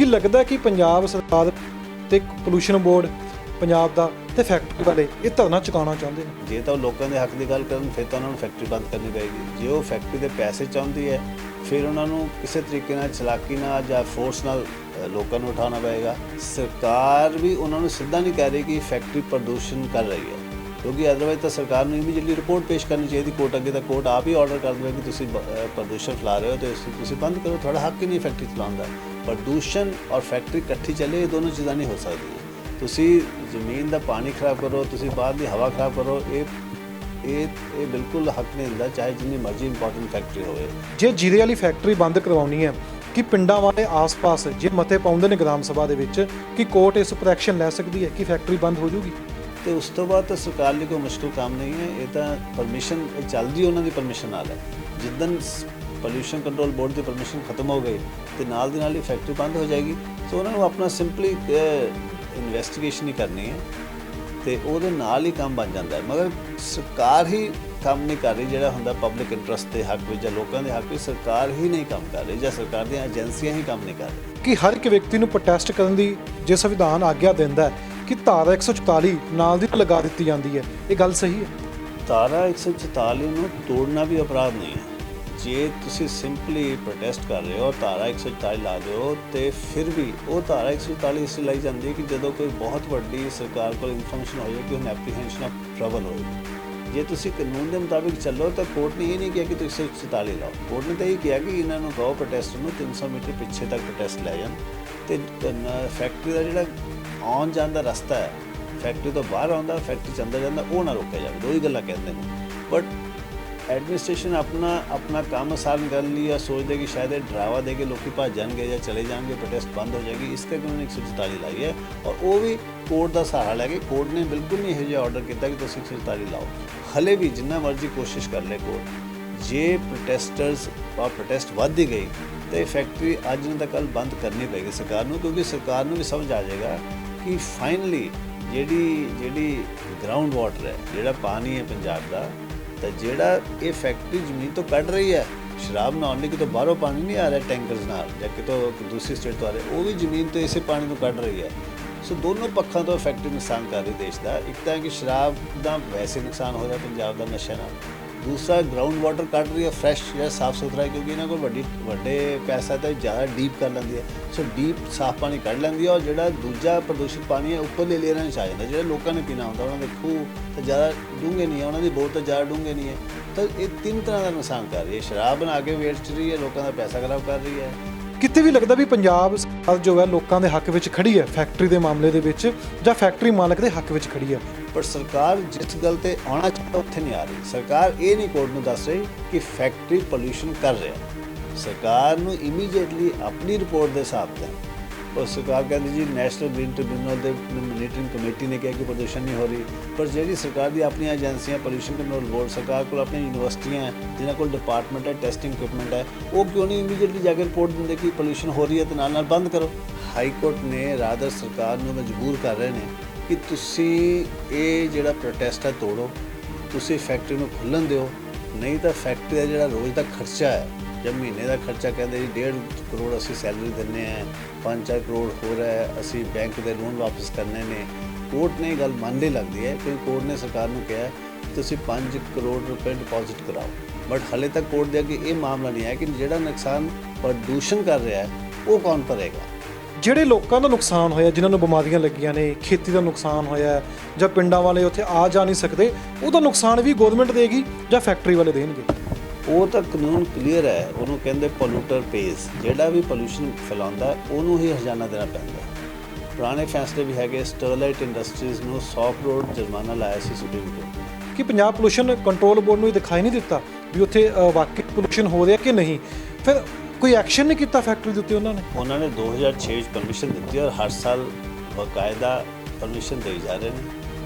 ਕੀ ਲੱਗਦਾ ਕਿ ਪੰਜਾਬ ਸਰਕਾਰ ਤੇ ਪੋਲੂਸ਼ਨ ਬੋਰਡ ਪੰਜਾਬ ਦਾ ਤੇ ਫੈਕਟਰੀ ਵਾਲੇ ਇਹ ਧਰਨਾ ਚੁਕਾਉਣਾ ਚਾਹੁੰਦੇ ਨੇ? ਜੇ ਤਾਂ ਉਹ ਲੋਕਾਂ ਦੇ ਹੱਕ ਦੀ ਗੱਲ ਕਰਨ ਫਿਰ ਤਾਂ ਉਹਨਾਂ ਨੂੰ ਫੈਕਟਰੀ ਬੰਦ ਕਰਨੀ ਪਏਗੀ। ਜੇ ਉਹ ਫੈਕਟਰੀ ਦੇ ਪੈਸੇ ਚਾਹੁੰਦੀ ਹੈ ਫਿਰ ਉਹਨਾਂ ਨੂੰ ਕਿਸੇ ਤਰੀਕੇ ਨਾਲ ਚਲਾਕੀ ਨਾਲ ਜਾਂ ਫੋਰਸ ਨਾਲ ਲੋਕਾਂ ਨੂੰ ਉਠਾਉਣਾ ਪਏਗਾ। ਸਰਕਾਰ ਵੀ ਉਹਨਾਂ ਨੂੰ ਸਿੱਧਾ ਨਹੀਂ ਕਹਿ ਰਹੀ ਕਿ ਫੈਕਟਰੀ ਪ੍ਰਦੂਸ਼ਣ ਕਰ ਰਹੀ ਹੈ, ਕਿਉਂਕਿ ਅਦਰਵਾਈਜ਼ ਤਾਂ ਸਰਕਾਰ ਨੂੰ ਇਮੀਡੀਏਟਲੀ ਰਿਪੋਰਟ ਪੇਸ਼ ਕਰਨੀ ਚਾਹੀਦੀ ਕੋਰਟ ਅੱਗੇ। ਤਾਂ ਕੋਰਟ ਆਪ ਹੀ ਆਰਡਰ ਕਰ ਦੇਵੇ ਕਿ ਤੁਸੀਂ ਪ੍ਰਦੂਸ਼ਣ ਫੈਲਾ ਰਹੇ ਹੋ ਤੇ ਤੁਸੀਂ ਬੰਦ ਕਰੋ, ਤੁਹਾਡਾ ਹੱਕ ਹੀ ਨਹੀਂ ਫੈਕਟਰੀ ਚਲਾਉਣ ਦਾ। ਪ੍ਰਦੂਸ਼ਣ ਔਰ ਫੈਕਟਰੀ ਇਕੱਠੀ ਚੱਲੇ, ਇਹ ਦੋਨੋਂ ਚੀਜ਼ਾਂ ਨਹੀਂ ਹੋ ਸਕਦੀਆਂ। ਤੁਸੀਂ ਜ਼ਮੀਨ ਦਾ ਪਾਣੀ ਖਰਾਬ ਕਰੋ, ਤੁਸੀਂ ਬਾਹਰ ਦੀ ਹਵਾ ਖਰਾਬ ਕਰੋ, ਇਹ ਬਿਲਕੁਲ ਹੱਕ ਨਹੀਂ ਹੁੰਦਾ, ਚਾਹੇ ਜਿੰਨੀ ਮਰਜ਼ੀ ਇੰਪੋਰਟੈਂਟ ਫੈਕਟਰੀ ਹੋਵੇ। ਜੇ ਜੀਰੇ ਵਾਲੀ ਫੈਕਟਰੀ ਬੰਦ ਕਰਵਾਉਣੀ ਹੈ ਕਿ ਪਿੰਡਾਂ ਵਾਲੇ ਆਸ-ਪਾਸ ਜੇ ਮਤੇ ਪਾਉਂਦੇ ਨੇ ਗ੍ਰਾਮ ਸਭਾ ਦੇ ਵਿੱਚ ਕਿ ਕੋਰਟ ਇਸ ਉੱਪਰ ਐਕਸ਼ਨ ਲੈ ਸਕਦੀ ਹੈ ਕਿ ਫੈਕਟਰੀ ਬੰਦ ਹੋ ਜਾਊਗੀ, ਤੇ ਉਸ ਤੋਂ ਬਾਅਦ ਤਾਂ ਸਰਕਾਰ ਲਈ ਕੋਈ ਮੁਸ਼ਕਿਲ ਕੰਮ ਨਹੀਂ ਹੈ। ਇਹ ਤਾਂ ਪਰਮਿਸ਼ਨ ਚੱਲਦੀ ਉਹਨਾਂ ਦੀ ਪਰਮਿਸ਼ਨ ਨਾਲ ਹੈ। ਜਿੱਦਣ ਪੋਲਿਊਸ਼ਨ ਕੰਟਰੋਲ ਬੋਰਡ ਦੀ ਪਰਮਿਸ਼ਨ ਖਤਮ ਹੋ ਗਈ ਤੇ ਨਾਲ ਦੀ ਨਾਲ ਹੀ ਫੈਕਟਰੀ ਬੰਦ ਹੋ ਜਾਏਗੀ। ਸੋ ਉਹਨਾਂ ਨੂੰ ਆਪਣਾ ਸਿੰਪਲੀ ਇਨਵੈਸਟੀਗੇਸ਼ਨ ਹੀ ਕਰਨੀ ਹੈ ਤੇ ਉਹਦੇ ਨਾਲ ਹੀ ਕੰਮ ਬਣ ਜਾਂਦਾ ਹੈ। ਮਗਰ ਸਰਕਾਰ ਹੀ ਕੰਮ ਨਹੀਂ ਕਰ ਰਹੀ, ਜਿਹੜਾ ਹੁੰਦਾ ਪਬਲਿਕ ਇੰਟਰਸਟ ਦੇ ਹੱਕ ਵਿੱਚ ਜਾਂ ਲੋਕਾਂ ਦੇ ਹੱਕ ਵਿੱਚ ਸਰਕਾਰ ਹੀ ਨਹੀਂ ਕੰਮ ਕਰ ਰਹੀ ਜਾਂ ਸਰਕਾਰ ਦੀਆਂ ਏਜੰਸੀਆਂ ਹੀ ਕੰਮ ਨਹੀਂ ਕਰ ਰਹੀਆਂ। ਕਿ ਹਰ ਇੱਕ ਵਿਅਕਤੀ ਨੂੰ ਪ੍ਰੋਟੈਸਟ ਕਰਨ ਦੀ ਜੇ ਸੰਵਿਧਾਨ ਆਗਿਆ ਦਿੰਦਾ ਹੈ ਕਿ ਧਾਰਾ 144 ਨਾਲ ਦੀ ਲਗਾ ਦਿੱਤੀ ਜਾਂਦੀ ਹੈ, ਇਹ ਗੱਲ ਸਹੀ ਹੈ? ਧਾਰਾ 144 ਨੂੰ ਤੋੜਨਾ ਵੀ ਅਪਰਾਧ ਨਹੀਂ ਹੈ। ਜੇ ਤੁਸੀਂ ਸਿੰਪਲੀ ਪ੍ਰੋਟੈਸਟ ਕਰ ਰਹੇ ਹੋ, ਧਾਰਾ 144 ਲਾ ਦਿਓ, ਤੇ ਫਿਰ ਵੀ ਉਹ ਧਾਰਾ 144 ਇਸ ਲਈ ਲਾਈ ਜਾਂਦੀ ਹੈ ਕਿ ਜਦੋਂ ਕੋਈ ਬਹੁਤ ਵੱਡੀ ਸਰਕਾਰ ਕੋਲ ਇਨਫੋਰਮੇਸ਼ਨ ਹੋ ਜਾਏ ਕਿ ਹੁਣ ਐਪਰੀਹੈਂਸ਼ਨ ਆਫ ਟਰਬਲ ਹੋਏਗੀ। ਜੇ ਤੁਸੀਂ ਕਾਨੂੰਨ ਦੇ ਮੁਤਾਬਿਕ ਚੱਲੋ ਤਾਂ ਕੋਰਟ ਨੇ ਇਹ ਨਹੀਂ ਕਿਹਾ ਕਿ ਤੁਸੀਂ 144 ਲਾਓ। ਕੋਰਟ ਨੇ ਤਾਂ ਇਹ ਕਿਹਾ ਕਿ ਇਹਨਾਂ ਨੂੰ ਕਹੋ ਪ੍ਰੋਟੈਸਟ ਨੂੰ 300 ਮੀਟਰ ਪਿੱਛੇ ਤੱਕ ਪ੍ਰੋਟੈਸਟ ਲੈ ਜਾਣ ਤੇ ਫੈਕਟਰੀ ਦਾ ਜਿਹੜਾ ਆਉਣ ਜਾਣ ਦਾ ਰਸਤਾ ਹੈ, ਫੈਕਟਰੀ ਤੋਂ ਬਾਹਰ ਆਉਂਦਾ ਫੈਕਟਰੀ 'ਚ ਅੰਦਰ ਜਾਂਦਾ, ਉਹ ਨਾ ਰੋਕਿਆ ਜਾਵੇ। ਦੋ ਹੀ ਗੱਲਾਂ ਕਹਿੰਦੇ ਨੇ। ਬਟ ਐਡਮਿਨਿਸਟ੍ਰੇਸ਼ਨ ਆਪਣਾ ਕੰਮ ਆਸਾਨ ਕਰਨ ਲਈ ਸੋਚਦੇ ਕਿ ਸ਼ਾਇਦ ਇਹ ਡਰਾਵਾ ਦੇ ਕੇ ਲੋਕੀ ਭੱਜ ਜਾਣਗੇ ਜਾਂ ਚਲੇ ਜਾਣਗੇ, ਪ੍ਰੋਟੈਸਟ ਬੰਦ ਹੋ ਜਾਏਗੀ, ਇਸ ਕਰਕੇ ਉਹਨਾਂ ਨੇ 144 ਲਾਈ ਹੈ। ਔਰ ਉਹ ਵੀ ਕੋਰਟ ਦਾ ਸਹਾਰਾ ਲੈ ਕੇ। ਕੋਰਟ ਨੇ ਬਿਲਕੁਲ ਨਹੀਂ ਇਹੋ ਜਿਹਾ ਆਰਡਰ ਕੀਤਾ ਕਿ ਤੁਸੀਂ 144 ਲਾਓ। ਹਲੇ ਵੀ ਜਿੰਨਾ ਮਰਜ਼ੀ ਕੋਸ਼ਿਸ਼ ਕਰ ਲੈ ਕੋਰਟ, ਜੇ ਪ੍ਰੋਟੈਸਟਰਸ ਔਰ ਪ੍ਰੋਟੈਸਟ ਵੱਧ ਹੀ ਗਈ ਤੇ ਫੈਕਟਰੀ ਅੱਜ ਨਹੀਂ ਤਾਂ ਕੱਲ੍ਹ ਬੰਦ ਕਰਨੀ ਪਏਗੀ ਸਰਕਾਰ ਨੂੰ, ਕਿਉਂਕਿ ਸਰਕਾਰ ਨੂੰ ਵੀ ਸਮਝ ਆ ਜਾਏਗਾ ਕਿ ਫਾਈਨਲੀ ਜਿਹੜੀ ਗਰਾਊਂਡ ਵਾਟਰ ਹੈ, ਜਿਹੜਾ ਪਾਣੀ ਹੈ ਪੰਜਾਬ ਦਾ, ਤਾਂ ਜਿਹੜਾ ਇਹ ਫੈਕਟਰੀ ਜ਼ਮੀਨ ਤੋਂ ਕੱਢ ਰਹੀ ਹੈ, ਸ਼ਰਾਬ ਬਣਾਉਣ ਲਈ ਕਿਤੋਂ ਬਾਹਰੋਂ ਪਾਣੀ ਨਹੀਂ ਆ ਰਿਹਾ ਟੈਂਕਰਸ ਨਾਲ ਜਾਂ ਕਿਤੋਂ ਦੂਸਰੀ ਸਟੇਟ ਤੋਂ ਆ ਰਿਹਾ, ਉਹ ਵੀ ਜ਼ਮੀਨ ਤੋਂ ਇਸੇ ਪਾਣੀ ਨੂੰ ਕੱਢ ਰਹੀ ਹੈ। ਸੋ ਦੋਨੋਂ ਪੱਖਾਂ ਤੋਂ ਫੈਕਟਰੀ ਨੁਕਸਾਨ ਕਰ ਰਹੀ ਦੇਸ਼ ਦਾ। ਇੱਕ ਤਾਂ ਕਿ ਸ਼ਰਾਬ ਦਾ ਵੈਸੇ ਨੁਕਸਾਨ ਹੋ ਰਿਹਾ ਪੰਜਾਬ ਦਾ ਨਸ਼ੇ ਨਾਲ, ਦੂਸਰਾ ਗਰਾਊਂਡ ਵਾਟਰ ਕੱਢ ਰਹੀ ਹੈ ਫਰੈਸ਼, ਜਿਹੜਾ ਸਾਫ਼ ਸੁਥਰਾ ਹੈ, ਕਿਉਂਕਿ ਇਹਨਾਂ ਕੋਲ ਵੱਡੇ ਪੈਸਾ ਤਾਂ ਜ਼ਿਆਦਾ ਡੀਪ ਕਰ ਲੈਂਦੀ ਹੈ। ਸੋ ਡੀਪ ਸਾਫ਼ ਪਾਣੀ ਕੱਢ ਲੈਂਦੀ ਹੈ। ਔਰ ਜਿਹੜਾ ਦੂਜਾ ਪ੍ਰਦੂਸ਼ਿਤ ਪਾਣੀ ਹੈ ਉੱਪਰਲੇ ਲੇਅਰਾਂ ਵਿੱਚ ਆ ਜਾਂਦਾ, ਜਿਹੜਾ ਲੋਕਾਂ ਨੇ ਪੀਣਾ ਹੁੰਦਾ, ਉਹਨਾਂ ਦੇ ਖੂਹ ਤਾਂ ਜ਼ਿਆਦਾ ਡੂੰਘੇ ਨਹੀਂ ਹੈ, ਉਹਨਾਂ ਦੀ ਬੋਰ ਤਾਂ ਜ਼ਿਆਦਾ ਡੂੰਘੇ ਨਹੀਂ ਹੈ। ਤਾਂ ਇਹ ਤਿੰਨ ਤਰ੍ਹਾਂ ਦਾ ਨੁਕਸਾਨ ਕਰ ਰਹੀ ਹੈ। ਸ਼ਰਾਬ ਬਣਾ ਕੇ ਵੇਚ ਰਹੀ ਹੈ, ਲੋਕਾਂ ਦਾ ਪੈਸਾ ਖਰਾਬ ਕਰ ਰਹੀ ਹੈ। ਕਿਤੇ ਵੀ ਲੱਗਦਾ ਵੀ ਪੰਜਾਬ ਸਰਕਾਰ ਜੋ ਹੈ ਲੋਕਾਂ ਦੇ ਹੱਕ ਵਿੱਚ ਖੜੀ ਹੈ ਫੈਕਟਰੀ ਦੇ ਮਾਮਲੇ ਦੇ ਵਿੱਚ, ਜਾਂ ਫੈਕਟਰੀ ਮਾਲਕ ਦੇ ਹੱਕ ਵਿੱਚ ਖੜੀ ਹੈ। ਪਰ ਸਰਕਾਰ ਜਿਸ ਗੱਲ ਤੇ ਆਉਣਾ ਚਾਹੀਦਾ ਉੱਥੇ ਨਹੀਂ ਆ ਰਹੀ। ਸਰਕਾਰ ਇਹ ਨਹੀਂ ਕੋਰਟ ਨੂੰ ਦੱਸ ਰਹੀ ਕਿ ਫੈਕਟਰੀ ਪੋਲਿਊਸ਼ਨ ਕਰ ਰਿਹਾ। ਸਰਕਾਰ ਨੂੰ ਇਮੀਡੀਏਟਲੀ ਆਪਣੀ ਰਿਪੋਰਟ ਦੇ ਹਿਸਾਬ ਨਾਲ ਉਹ ਸਰਕਾਰ ਕਹਿੰਦੀ ਜੀ ਨੈਸ਼ਨਲ ਗ੍ਰੀਨ ਟ੍ਰਿਬਿਊਨਲ ਦੇ ਮੋਨੀਟਰਿੰਗ ਕਮੇਟੀ ਨੇ ਕਿਹਾ ਕਿ ਪ੍ਰਦੂਸ਼ਣ ਨਹੀਂ ਹੋ ਰਹੀ। ਪਰ ਜਿਹੜੀ ਸਰਕਾਰ ਦੀ ਆਪਣੀਆਂ ਏਜੰਸੀਆਂ, ਪੋਲਿਊਸ਼ਨ ਕੰਟਰੋਲ ਬੋਰਡ, ਸਰਕਾਰ ਕੋਲ ਆਪਣੀਆਂ ਯੂਨੀਵਰਸਿਟੀਆਂ ਹੈ ਜਿਨ੍ਹਾਂ ਕੋਲ ਡਿਪਾਰਟਮੈਂਟ ਹੈ, ਟੈਸਟਿੰਗ ਇਕਵਿਪਮੈਂਟ ਹੈ, ਉਹ ਕਿਉਂ ਨਹੀਂ ਇਮੀਡੀਏਟਲੀ ਜਾ ਕੇ ਰਿਪੋਰਟ ਦਿੰਦੇ ਕਿ ਪੋਲਿਊਸ਼ਨ ਹੋ ਰਹੀ ਹੈ ਤੇ ਨਾਲ ਬੰਦ ਕਰੋ। ਹਾਈ ਕੋਰਟ ਨੇ ਰਾਦਰ ਸਰਕਾਰ ਨੂੰ ਮਜਬੂਰ ਕਰ ਰਹੇ ਨੇ ਕਿ ਤੁਸੀਂ ਇਹ ਜਿਹੜਾ ਪ੍ਰੋਟੈਸਟ ਹੈ ਤੋੜੋ, ਤੁਸੀਂ ਫੈਕਟਰੀ ਨੂੰ ਖੁੱਲ੍ਹਣ ਦਿਓ, ਨਹੀਂ ਤਾਂ ਫੈਕਟਰੀ ਦਾ ਜਿਹੜਾ ਰੋਜ਼ ਦਾ ਖਰਚਾ ਹੈ ਜਾਂ ਮਹੀਨੇ ਦਾ ਖਰਚਾ ਕਹਿੰਦੇ ਜੀ 1.5 ਕਰੋੜ ਅਸੀਂ ਸੈਲਰੀ ਦਿੰਦੇ ਹਾਂ, 5-4 ਕਰੋੜ ਹੋ ਰਿਹਾ ਹੈ, ਅਸੀਂ ਬੈਂਕ ਦੇ ਲੋਨ ਵਾਪਸ ਕਰਨੇ ਨੇ। ਕੋਰਟ ਨੇ ਗੱਲ ਮੰਨ ਲਈ ਲੱਗਦੀ ਹੈ ਕਿਉਂਕਿ ਕੋਰਟ ਨੇ ਸਰਕਾਰ ਨੂੰ ਕਿਹਾ ਤੁਸੀਂ 5 ਕਰੋੜ ਰੁਪਏ ਡਿਪੋਜ਼ਿਟ ਕਰਾਓ। ਬਟ ਹਾਲੇ ਤੱਕ ਕੋਰਟ ਦੇ ਅੱਗੇ ਇਹ ਮਾਮਲਾ ਨਹੀਂ ਹੈ ਕਿ ਜਿਹੜਾ ਨੁਕਸਾਨ ਪ੍ਰਦੂਸ਼ਣ ਕਰ ਰਿਹਾ ਹੈ ਉਹ ਕੌਣ ਭਰੇਗਾ। ਜਿਹੜੇ ਲੋਕਾਂ ਦਾ ਨੁਕਸਾਨ ਹੋਇਆ, ਜਿਨ੍ਹਾਂ ਨੂੰ ਬਿਮਾਰੀਆਂ ਲੱਗੀਆਂ ਨੇ, ਖੇਤੀ ਦਾ ਨੁਕਸਾਨ ਹੋਇਆ, ਜਾਂ ਪਿੰਡਾਂ ਵਾਲੇ ਉੱਥੇ ਆ ਜਾ ਨਹੀਂ ਸਕਦੇ, ਉਹਦਾ ਨੁਕਸਾਨ ਵੀ ਗਵਰਨਮੈਂਟ ਦੇਗੀ ਜਾਂ ਫੈਕਟਰੀ ਵਾਲੇ ਦੇਣਗੇ? ਉਹ ਤਾਂ ਕਾਨੂੰਨ ਕਲੀਅਰ ਹੈ, ਉਹਨੂੰ ਕਹਿੰਦੇ ਪੋਲੂਟਰ ਪੇਜ਼। ਜਿਹੜਾ ਵੀ ਪੋਲਿਊਸ਼ਨ ਫੈਲਾਉਂਦਾ ਉਹਨੂੰ ਹੀ ਹਰਜਾਨਾ ਦੇਣਾ ਪੈਂਦਾ। ਪੁਰਾਣੇ ਫੈਸਲੇ ਵੀ ਹੈਗੇ। ਸਟਰਲਾਈਟ ਇੰਡਸਟਰੀਜ਼ ਨੂੰ 100 ਕਰੋੜ ਜੁਰਮਾਨਾ ਲਾਇਆ ਸੀ ਸੁਪਰੀਮ ਕੋਰਟ। ਕਿ ਪੰਜਾਬ ਪੋਲੂਸ਼ਨ ਕੰਟਰੋਲ ਬੋਰਡ ਨੂੰ ਇਹ ਦਿਖਾਈ ਨਹੀਂ ਦਿੱਤਾ ਵੀ ਉੱਥੇ ਵਾਕਈ ਪੋਲੂਸ਼ਨ ਹੋ ਰਿਹਾ ਕਿ ਨਹੀਂ, ਫਿਰ ਕੋਈ ਐਕਸ਼ਨ ਨਹੀਂ ਕੀਤਾ ਫੈਕਟਰੀ ਦੇ ਉੱਤੇ ਉਹਨਾਂ ਨੇ 2006 ਵਿੱਚ ਪਰਮਿਸ਼ਨ ਦਿੱਤੀ ਔਰ ਹਰ ਸਾਲ ਬਾਕਾਇਦਾ ਪਰਮਿਸ਼ਨ ਦੇਈ ਜਾ ਰਹੇ ਨੇ।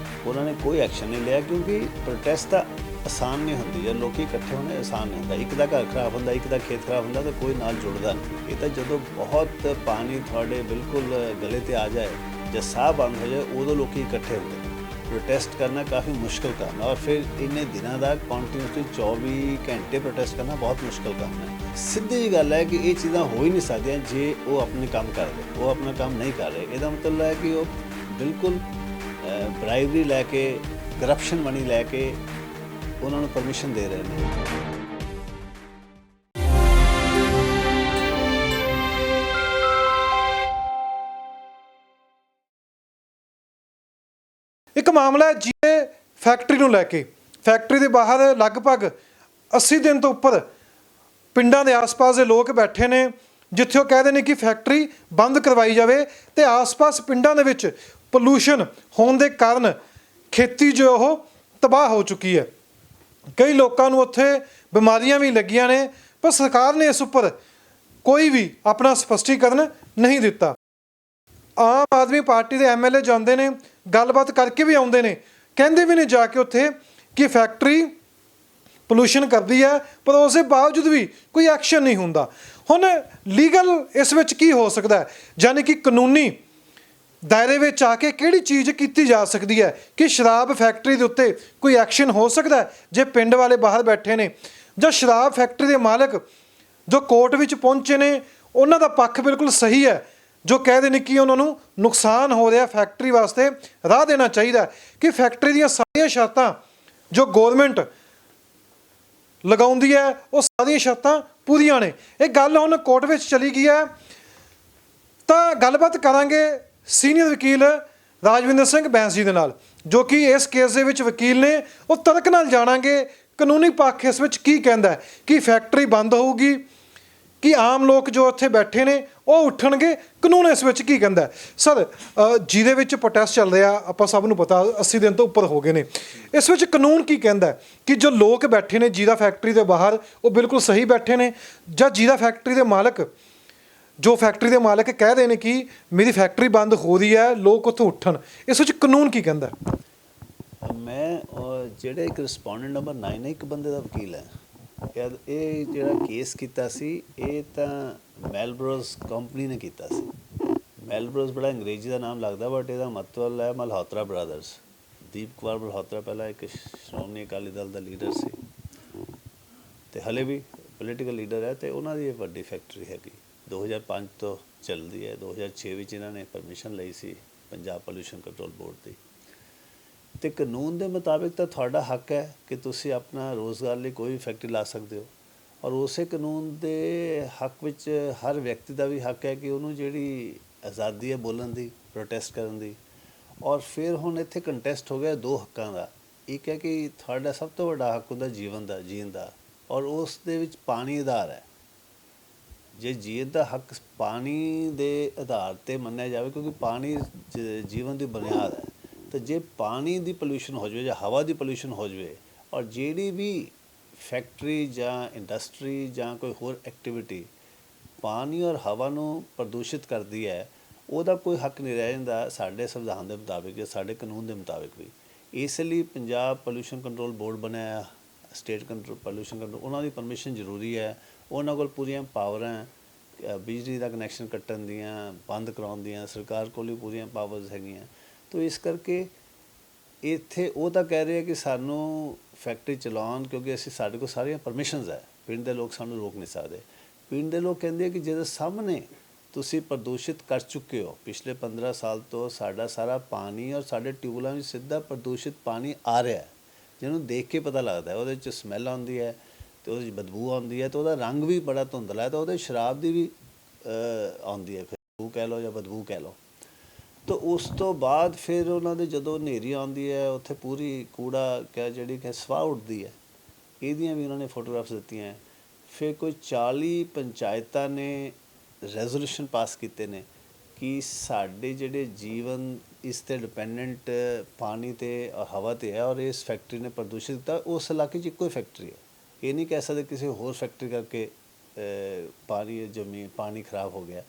ਉਹਨਾਂ ਨੇ ਕੋਈ ਐਕਸ਼ਨ ਨਹੀਂ ਲਿਆ ਕਿਉਂਕਿ ਪ੍ਰੋਟੈਸਟ ਤਾਂ ਆਸਾਨ ਨਹੀਂ ਹੁੰਦੀ, ਜਾਂ ਲੋਕੀ ਇਕੱਠੇ ਹੋਣੇ ਆਸਾਨ ਨਹੀਂ ਹੁੰਦਾ। ਇੱਕ ਦਾ ਘਰ ਖਰਾਬ ਹੁੰਦਾ, ਇੱਕ ਦਾ ਖੇਤ ਖਰਾਬ ਹੁੰਦਾ ਤਾਂ ਕੋਈ ਨਾਲ ਜੁੜਦਾ ਨਹੀਂ। ਇਹ ਤਾਂ ਜਦੋਂ ਬਹੁਤ ਪਾਣੀ ਤੁਹਾਡੇ ਬਿਲਕੁਲ ਗਲੇ 'ਤੇ ਆ ਜਾਏ ਜਾਂ ਸਾਹ ਬੰਦ ਹੋ ਜਾਏ ਉਦੋਂ ਲੋਕੀ ਇਕੱਠੇ ਹੁੰਦੇ ਨੇ। प्रोटेस्ट करना काफ़ी मुश्किल काम है और फिर इन्ने दिनों का कॉन्टीन्यूसली 24 घंटे प्रोटेस्ट करना बहुत मुश्किल काम है। सीधी जी गल है कि ये चीज़ां हो ही नहीं सकदियां जे वो अपने काम कर रहे, वो अपना काम नहीं कर रहे। इसका मतलब है कि वो बिल्कुल ब्राइबरी लैके करप्शन मनी लैके उन्होंने परमिशन दे रहे हैं। ਇੱਕ ਮਾਮਲਾ ਹੈ ਜਿਹੇ ਫੈਕਟਰੀ ਨੂੰ ਲੈ ਕੇ। ਫੈਕਟਰੀ ਦੇ ਬਾਹਰ ਲਗਭਗ 80 ਦਿਨ ਤੋਂ ਉੱਪਰ ਪਿੰਡਾਂ ਦੇ ਆਸ-ਪਾਸ ਦੇ ਲੋਕ ਬੈਠੇ ਨੇ, ਜਿੱਥੇ ਉਹ ਕਹਿੰਦੇ ਨੇ ਕਿ ਫੈਕਟਰੀ ਬੰਦ ਕਰਵਾਈ ਜਾਵੇ ਤੇ ਆਸ-ਪਾਸ ਪਿੰਡਾਂ ਦੇ ਵਿੱਚ ਪੋਲੂਸ਼ਨ ਹੋਣ ਦੇ ਕਾਰਨ ਖੇਤੀ ਜੋ ਉਹ ਤਬਾਹ ਹੋ ਚੁੱਕੀ ਹੈ। ਕਈ ਲੋਕਾਂ ਨੂੰ ਉੱਥੇ ਬਿਮਾਰੀਆਂ ਵੀ ਲੱਗੀਆਂ ਨੇ, ਪਰ ਸਰਕਾਰ ਨੇ ਇਸ ਉੱਪਰ ਕੋਈ ਵੀ ਆਪਣਾ ਸਪਸ਼ਟੀਕਰਨ ਨਹੀਂ ਦਿੱਤਾ। ਆਮ ਆਦਮੀ ਪਾਰਟੀ ਦੇ ਐਮਐਲਏ ਜਾਂਦੇ ਨੇ, ਗੱਲਬਾਤ ਕਰਕੇ ਵੀ ਆਉਂਦੇ ਨੇ, ਕਹਿੰਦੇ ਵੀ ਨੇ ਜਾ ਕੇ ਉੱਥੇ ਕਿ ਫੈਕਟਰੀ ਪੋਲੂਸ਼ਨ ਕਰਦੀ ਹੈ, ਪਰ ਉਸ ਦੇ ਬਾਵਜੂਦ ਵੀ ਕੋਈ ਐਕਸ਼ਨ ਨਹੀਂ ਹੁੰਦਾ। ਹੁਣ ਲੀਗਲ ਇਸ ਵਿੱਚ ਕੀ ਹੋ ਸਕਦਾ ਹੈ, ਯਾਨੀ ਕਿ ਕਾਨੂੰਨੀ ਦਾਇਰੇ ਵਿੱਚ ਆ ਕੇ ਕਿਹੜੀ ਚੀਜ਼ ਕੀਤੀ ਜਾ ਸਕਦੀ ਹੈ ਕਿ ਸ਼ਰਾਬ ਫੈਕਟਰੀ ਦੇ ਉੱਤੇ ਕੋਈ ਐਕਸ਼ਨ ਹੋ ਸਕਦਾ ਹੈ ਜੇ ਪਿੰਡ ਵਾਲੇ ਬਾਹਰ ਬੈਠੇ ਨੇ, ਜਾਂ ਸ਼ਰਾਬ ਫੈਕਟਰੀ ਦੇ ਮਾਲਕ ਜੋ ਕੋਰਟ ਵਿੱਚ ਪਹੁੰਚੇ ਨੇ ਉਹਨਾਂ ਦਾ ਪੱਖ ਬਿਲਕੁਲ ਸਹੀ ਹੈ, ਜੋ ਕਹਿੰਦੇ ਨੇ ਕਿ ਉਹਨਾਂ ਨੂੰ ਨੁਕਸਾਨ ਹੋ ਰਿਹਾ, ਫੈਕਟਰੀ ਵਾਸਤੇ ਰਾਹ ਦੇਣਾ ਚਾਹੀਦਾ ਕਿ ਫੈਕਟਰੀ ਦੀਆਂ ਸਾਰੀਆਂ ਸ਼ਰਤਾਂ ਜੋ ਗੌਰਮੈਂਟ ਲਗਾਉਂਦੀ ਹੈ ਉਹ ਸਾਰੀਆਂ ਸ਼ਰਤਾਂ ਪੂਰੀਆਂ ਨੇ। ਇਹ ਗੱਲ ਹੁਣ ਕੋਰਟ ਵਿੱਚ ਚਲੀ ਗਈ ਹੈ। ਤਾਂ ਗੱਲਬਾਤ ਕਰਾਂਗੇ ਸੀਨੀਅਰ ਵਕੀਲ ਰਾਜਵਿੰਦਰ ਸਿੰਘ ਬੈਂਸ ਜੀ ਦੇ ਨਾਲ, ਜੋ ਕਿ ਇਸ ਕੇਸ ਦੇ ਵਿੱਚ ਵਕੀਲ ਨੇ। ਉਹ ਤਰਕ ਨਾਲ ਜਾਣਾਂਗੇ ਕਾਨੂੰਨੀ ਪੱਖ ਇਸ ਵਿੱਚ ਕੀ ਕਹਿੰਦਾ ਹੈ, ਕਿ ਫੈਕਟਰੀ ਬੰਦ ਹੋਊਗੀ, ਕਿ ਆਮ ਲੋਕ ਜੋ ਉੱਥੇ ਬੈਠੇ ਨੇ ਉਹ ਉੱਠਣਗੇ, ਕਾਨੂੰਨ ਇਸ ਵਿੱਚ ਕੀ ਕਹਿੰਦਾ। ਸਰ, ਜਿਹਦੇ ਵਿੱਚ ਪ੍ਰੋਟੈਸਟ ਚੱਲ ਰਿਹਾ, ਆਪਾਂ ਸਭ ਨੂੰ ਪਤਾ 80 ਦਿਨ ਤੋਂ ਉੱਪਰ ਹੋ ਗਏ ਨੇ, ਇਸ ਵਿੱਚ ਕਾਨੂੰਨ ਕੀ ਕਹਿੰਦਾ ਕਿ ਜੋ ਲੋਕ ਬੈਠੇ ਨੇ ਜਿਹਦਾ ਫੈਕਟਰੀ ਦੇ ਬਾਹਰ, ਉਹ ਬਿਲਕੁਲ ਸਹੀ ਬੈਠੇ ਨੇ, ਜਾਂ ਜਿਹਦਾ ਫੈਕਟਰੀ ਦੇ ਮਾਲਕ ਜੋ ਫੈਕਟਰੀ ਦੇ ਮਾਲਕ ਕਹਿ ਰਹੇ ਨੇ ਕਿ ਮੇਰੀ ਫੈਕਟਰੀ ਬੰਦ ਹੋ ਰਹੀ ਹੈ, ਲੋਕ ਉੱਥੋਂ ਉੱਠਣ, ਇਸ ਵਿੱਚ ਕਾਨੂੰਨ ਕੀ ਕਹਿੰਦਾ। ਮੈਂ ਜਿਹੜੇ ਇੱਕ ਰਿਸਪੋਂਡੈਂਟ ਨੰਬਰ 9 ਹੈ, ਇੱਕ ਬੰਦੇ ਦਾ ਵਕੀਲ ਹੈ। ਇਹ ਜਿਹੜਾ ਕੇਸ ਕੀਤਾ ਸੀ ਇਹ ਤਾਂ ਮੈਲਬਰੋਜ਼ ਕੰਪਨੀ ਨੇ ਕੀਤਾ ਸੀ। ਮੈਲਬਰੋਜ਼ ਬੜਾ ਅੰਗਰੇਜ਼ੀ ਦਾ ਨਾਮ ਲੱਗਦਾ, ਬਟ ਇਹਦਾ ਮਤਲਬ ਹੈ ਮਲਹੋਤਰਾ ਬ੍ਰਦਰਸ। ਦੀਪ ਕੁਮਾਰ ਮਲਹੋਤਰਾ ਪਹਿਲਾਂ ਇੱਕ ਸ਼੍ਰੋਮਣੀ ਅਕਾਲੀ ਦਲ ਦਾ ਲੀਡਰ ਸੀ ਅਤੇ ਹਲੇ ਵੀ ਪੋਲੀਟੀਕਲ ਲੀਡਰ ਹੈ, ਅਤੇ ਉਹਨਾਂ ਦੀ ਇਹ ਵੱਡੀ ਫੈਕਟਰੀ ਹੈਗੀ। 2005 ਤੋਂ ਚੱਲਦੀ ਹੈ। 2006 ਵਿੱਚ ਇਹਨਾਂ ਨੇ ਪਰਮਿਸ਼ਨ ਲਈ ਸੀ ਪੰਜਾਬ ਪੋਲਿਊਸ਼ਨ ਕੰਟਰੋਲ ਬੋਰਡ ਦੀ। ਅਤੇ ਕਾਨੂੰਨ ਦੇ ਮੁਤਾਬਿਕ ਤਾਂ ਤੁਹਾਡਾ ਹੱਕ ਹੈ ਕਿ ਤੁਸੀਂ ਆਪਣਾ ਰੋਜ਼ਗਾਰ ਲਈ ਕੋਈ ਵੀ ਫੈਕਟਰੀ ਲਾ ਸਕਦੇ ਹੋ, ਔਰ ਉਸੇ ਕਾਨੂੰਨ ਦੇ ਹੱਕ ਵਿੱਚ ਹਰ ਵਿਅਕਤੀ ਦਾ ਵੀ ਹੱਕ ਹੈ ਕਿ ਉਹਨੂੰ ਜਿਹੜੀ ਆਜ਼ਾਦੀ ਹੈ ਬੋਲਣ ਦੀ, ਪ੍ਰੋਟੈਸਟ ਕਰਨ ਦੀ। ਔਰ ਫਿਰ ਹੁਣ ਇੱਥੇ ਕੰਟੈਸਟ ਹੋ ਗਿਆ ਦੋ ਹੱਕਾਂ ਦਾ। ਇੱਕ ਹੈ ਕਿ ਤੁਹਾਡਾ ਸਭ ਤੋਂ ਵੱਡਾ ਹੱਕ ਹੁੰਦਾ ਜੀਵਨ ਦਾ, ਜੀਣ ਦਾ, ਔਰ ਉਸ ਦੇ ਵਿੱਚ ਪਾਣੀ ਆਧਾਰ ਹੈ। ਜੇ ਜੀਣ ਦਾ ਹੱਕ ਪਾਣੀ ਦੇ ਆਧਾਰ 'ਤੇ ਮੰਨਿਆ ਜਾਵੇ, ਕਿਉਂਕਿ ਪਾਣੀ ਜੀਵਨ ਦੀ ਬੁਨਿਆਦ ਹੈ, ਤਾਂ ਜੇ ਪਾਣੀ ਦੀ ਪੋਲਿਊਸ਼ਨ ਹੋ ਜਾਵੇ ਜਾਂ ਹਵਾ ਦੀ ਪੋਲਿਊਸ਼ਨ ਹੋ ਜਾਵੇ, ਔਰ ਜਿਹੜੀ ਵੀ ਫੈਕਟਰੀ ਜਾਂ ਇੰਡਸਟਰੀ ਜਾਂ ਕੋਈ ਹੋਰ ਐਕਟੀਵਿਟੀ ਪਾਣੀ ਔਰ ਹਵਾ ਨੂੰ ਪ੍ਰਦੂਸ਼ਿਤ ਕਰਦੀ ਹੈ, ਉਹਦਾ ਕੋਈ ਹੱਕ ਨਹੀਂ ਰਹਿ ਜਾਂਦਾ ਸਾਡੇ ਸੰਵਿਧਾਨ ਦੇ ਮੁਤਾਬਿਕ ਜਾਂ ਸਾਡੇ ਕਾਨੂੰਨ ਦੇ ਮੁਤਾਬਿਕ ਵੀ। ਇਸ ਲਈ ਪੰਜਾਬ ਪੋਲਿਊਸ਼ਨ ਕੰਟਰੋਲ ਬੋਰਡ ਬਣਿਆ, ਸਟੇਟ ਪੋਲਿਊਸ਼ਨ ਕੰਟਰੋਲ, ਉਹਨਾਂ ਦੀ ਪਰਮਿਸ਼ਨ ਜ਼ਰੂਰੀ ਹੈ। ਉਹਨਾਂ ਕੋਲ ਪੂਰੀਆਂ ਪਾਵਰਾਂ, ਬਿਜਲੀ ਦਾ ਕਨੈਕਸ਼ਨ ਕੱਟਣ ਦੀਆਂ, ਬੰਦ ਕਰਾਉਣ ਦੀਆਂ, ਸਰਕਾਰ ਕੋਲ ਵੀ ਪੂਰੀਆਂ ਪਾਵਰਸ ਹੈਗੀਆਂ। ਤੋ ਇਸ ਕਰਕੇ ਇੱਥੇ ਉਹ ਤਾਂ ਕਹਿ ਰਹੇ ਕਿ ਸਾਨੂੰ ਫੈਕਟਰੀ ਚਲਾਉਣ, ਕਿਉਂਕਿ ਸਾਡੇ ਕੋਲ ਸਾਰੀਆਂ ਪਰਮਿਸ਼ਨਸ ਹੈ, ਪਿੰਡ ਦੇ ਲੋਕ ਸਾਨੂੰ ਰੋਕ ਨਹੀਂ ਸਕਦੇ। ਪਿੰਡ ਦੇ ਲੋਕ ਕਹਿੰਦੇ ਕਿ ਜਿਹਦੇ ਸਾਹਮਣੇ ਤੁਸੀਂ ਪ੍ਰਦੂਸ਼ਿਤ ਕਰ ਚੁੱਕੇ ਹੋ, ਪਿਛਲੇ 15 ਸਾਲ ਤੋਂ ਸਾਡਾ ਸਾਰਾ ਪਾਣੀ ਔਰ ਸਾਡੇ ਟਿਊਬਵੈੱਲਾਂ ਵਿੱਚ ਸਿੱਧਾ ਪ੍ਰਦੂਸ਼ਿਤ ਪਾਣੀ ਆ ਰਿਹਾ, ਜਿਹਨੂੰ ਦੇਖ ਕੇ ਪਤਾ ਲੱਗਦਾ ਉਹਦੇ 'ਚ ਸਮੈਲ ਆਉਂਦੀ ਹੈ ਅਤੇ ਉਹਦੇ 'ਚ ਬਦਬੂ ਆਉਂਦੀ ਹੈ, ਅਤੇ ਉਹਦਾ ਰੰਗ ਵੀ ਬੜਾ ਧੁੰਦਲਾ ਹੈ, ਤਾਂ ਉਹਦੇ ਸ਼ਰਾਬ ਦੀ ਵੀ ਆਉਂਦੀ ਹੈ, ਖੁਸ਼ਬੂ ਕਹਿ ਲਓ ਜਾਂ ਬਦਬੂ ਕਹਿ ਲਓ। ਤਾਂ ਉਸ ਤੋਂ ਬਾਅਦ ਫਿਰ ਉਹਨਾਂ ਦੇ ਜਦੋਂ ਹਨੇਰੀ ਆਉਂਦੀ ਹੈ, ਉੱਥੇ ਪੂਰੀ ਕੂੜਾ ਜਿਹੜੀ ਕਿ ਸਵਾਹ ਉੱਡਦੀ ਹੈ, ਇਹਦੀਆਂ ਵੀ ਉਹਨਾਂ ਨੇ ਫੋਟੋਗ੍ਰਾਫਸ ਦਿੱਤੀਆਂ। ਫਿਰ ਕੋਈ 40 ਪੰਚਾਇਤਾਂ ਨੇ ਰੈਜ਼ੋਲੂਸ਼ਨ ਪਾਸ ਕੀਤੇ ਨੇ ਕਿ ਸਾਡੇ ਜਿਹੜੇ ਜੀਵਨ ਇਸ 'ਤੇ ਡਿਪੈਂਡੈਂਟ ਪਾਣੀ 'ਤੇ ਔਰ ਹਵਾ 'ਤੇ ਹੈ, ਔਰ ਇਸ ਫੈਕਟਰੀ ਨੇ ਪ੍ਰਦੂਸ਼ਿਤ ਕੀਤਾ। ਉਸ ਇਲਾਕੇ 'ਚ ਇੱਕੋ ਹੀ ਫੈਕਟਰੀ ਹੈ, ਇਹ ਨਹੀਂ ਕਹਿ ਸਕਦੇ ਕਿਸੇ ਹੋਰ ਫੈਕਟਰੀ ਕਰਕੇ ਪਾਣੀ ਖਰਾਬ ਹੋ ਗਿਆ।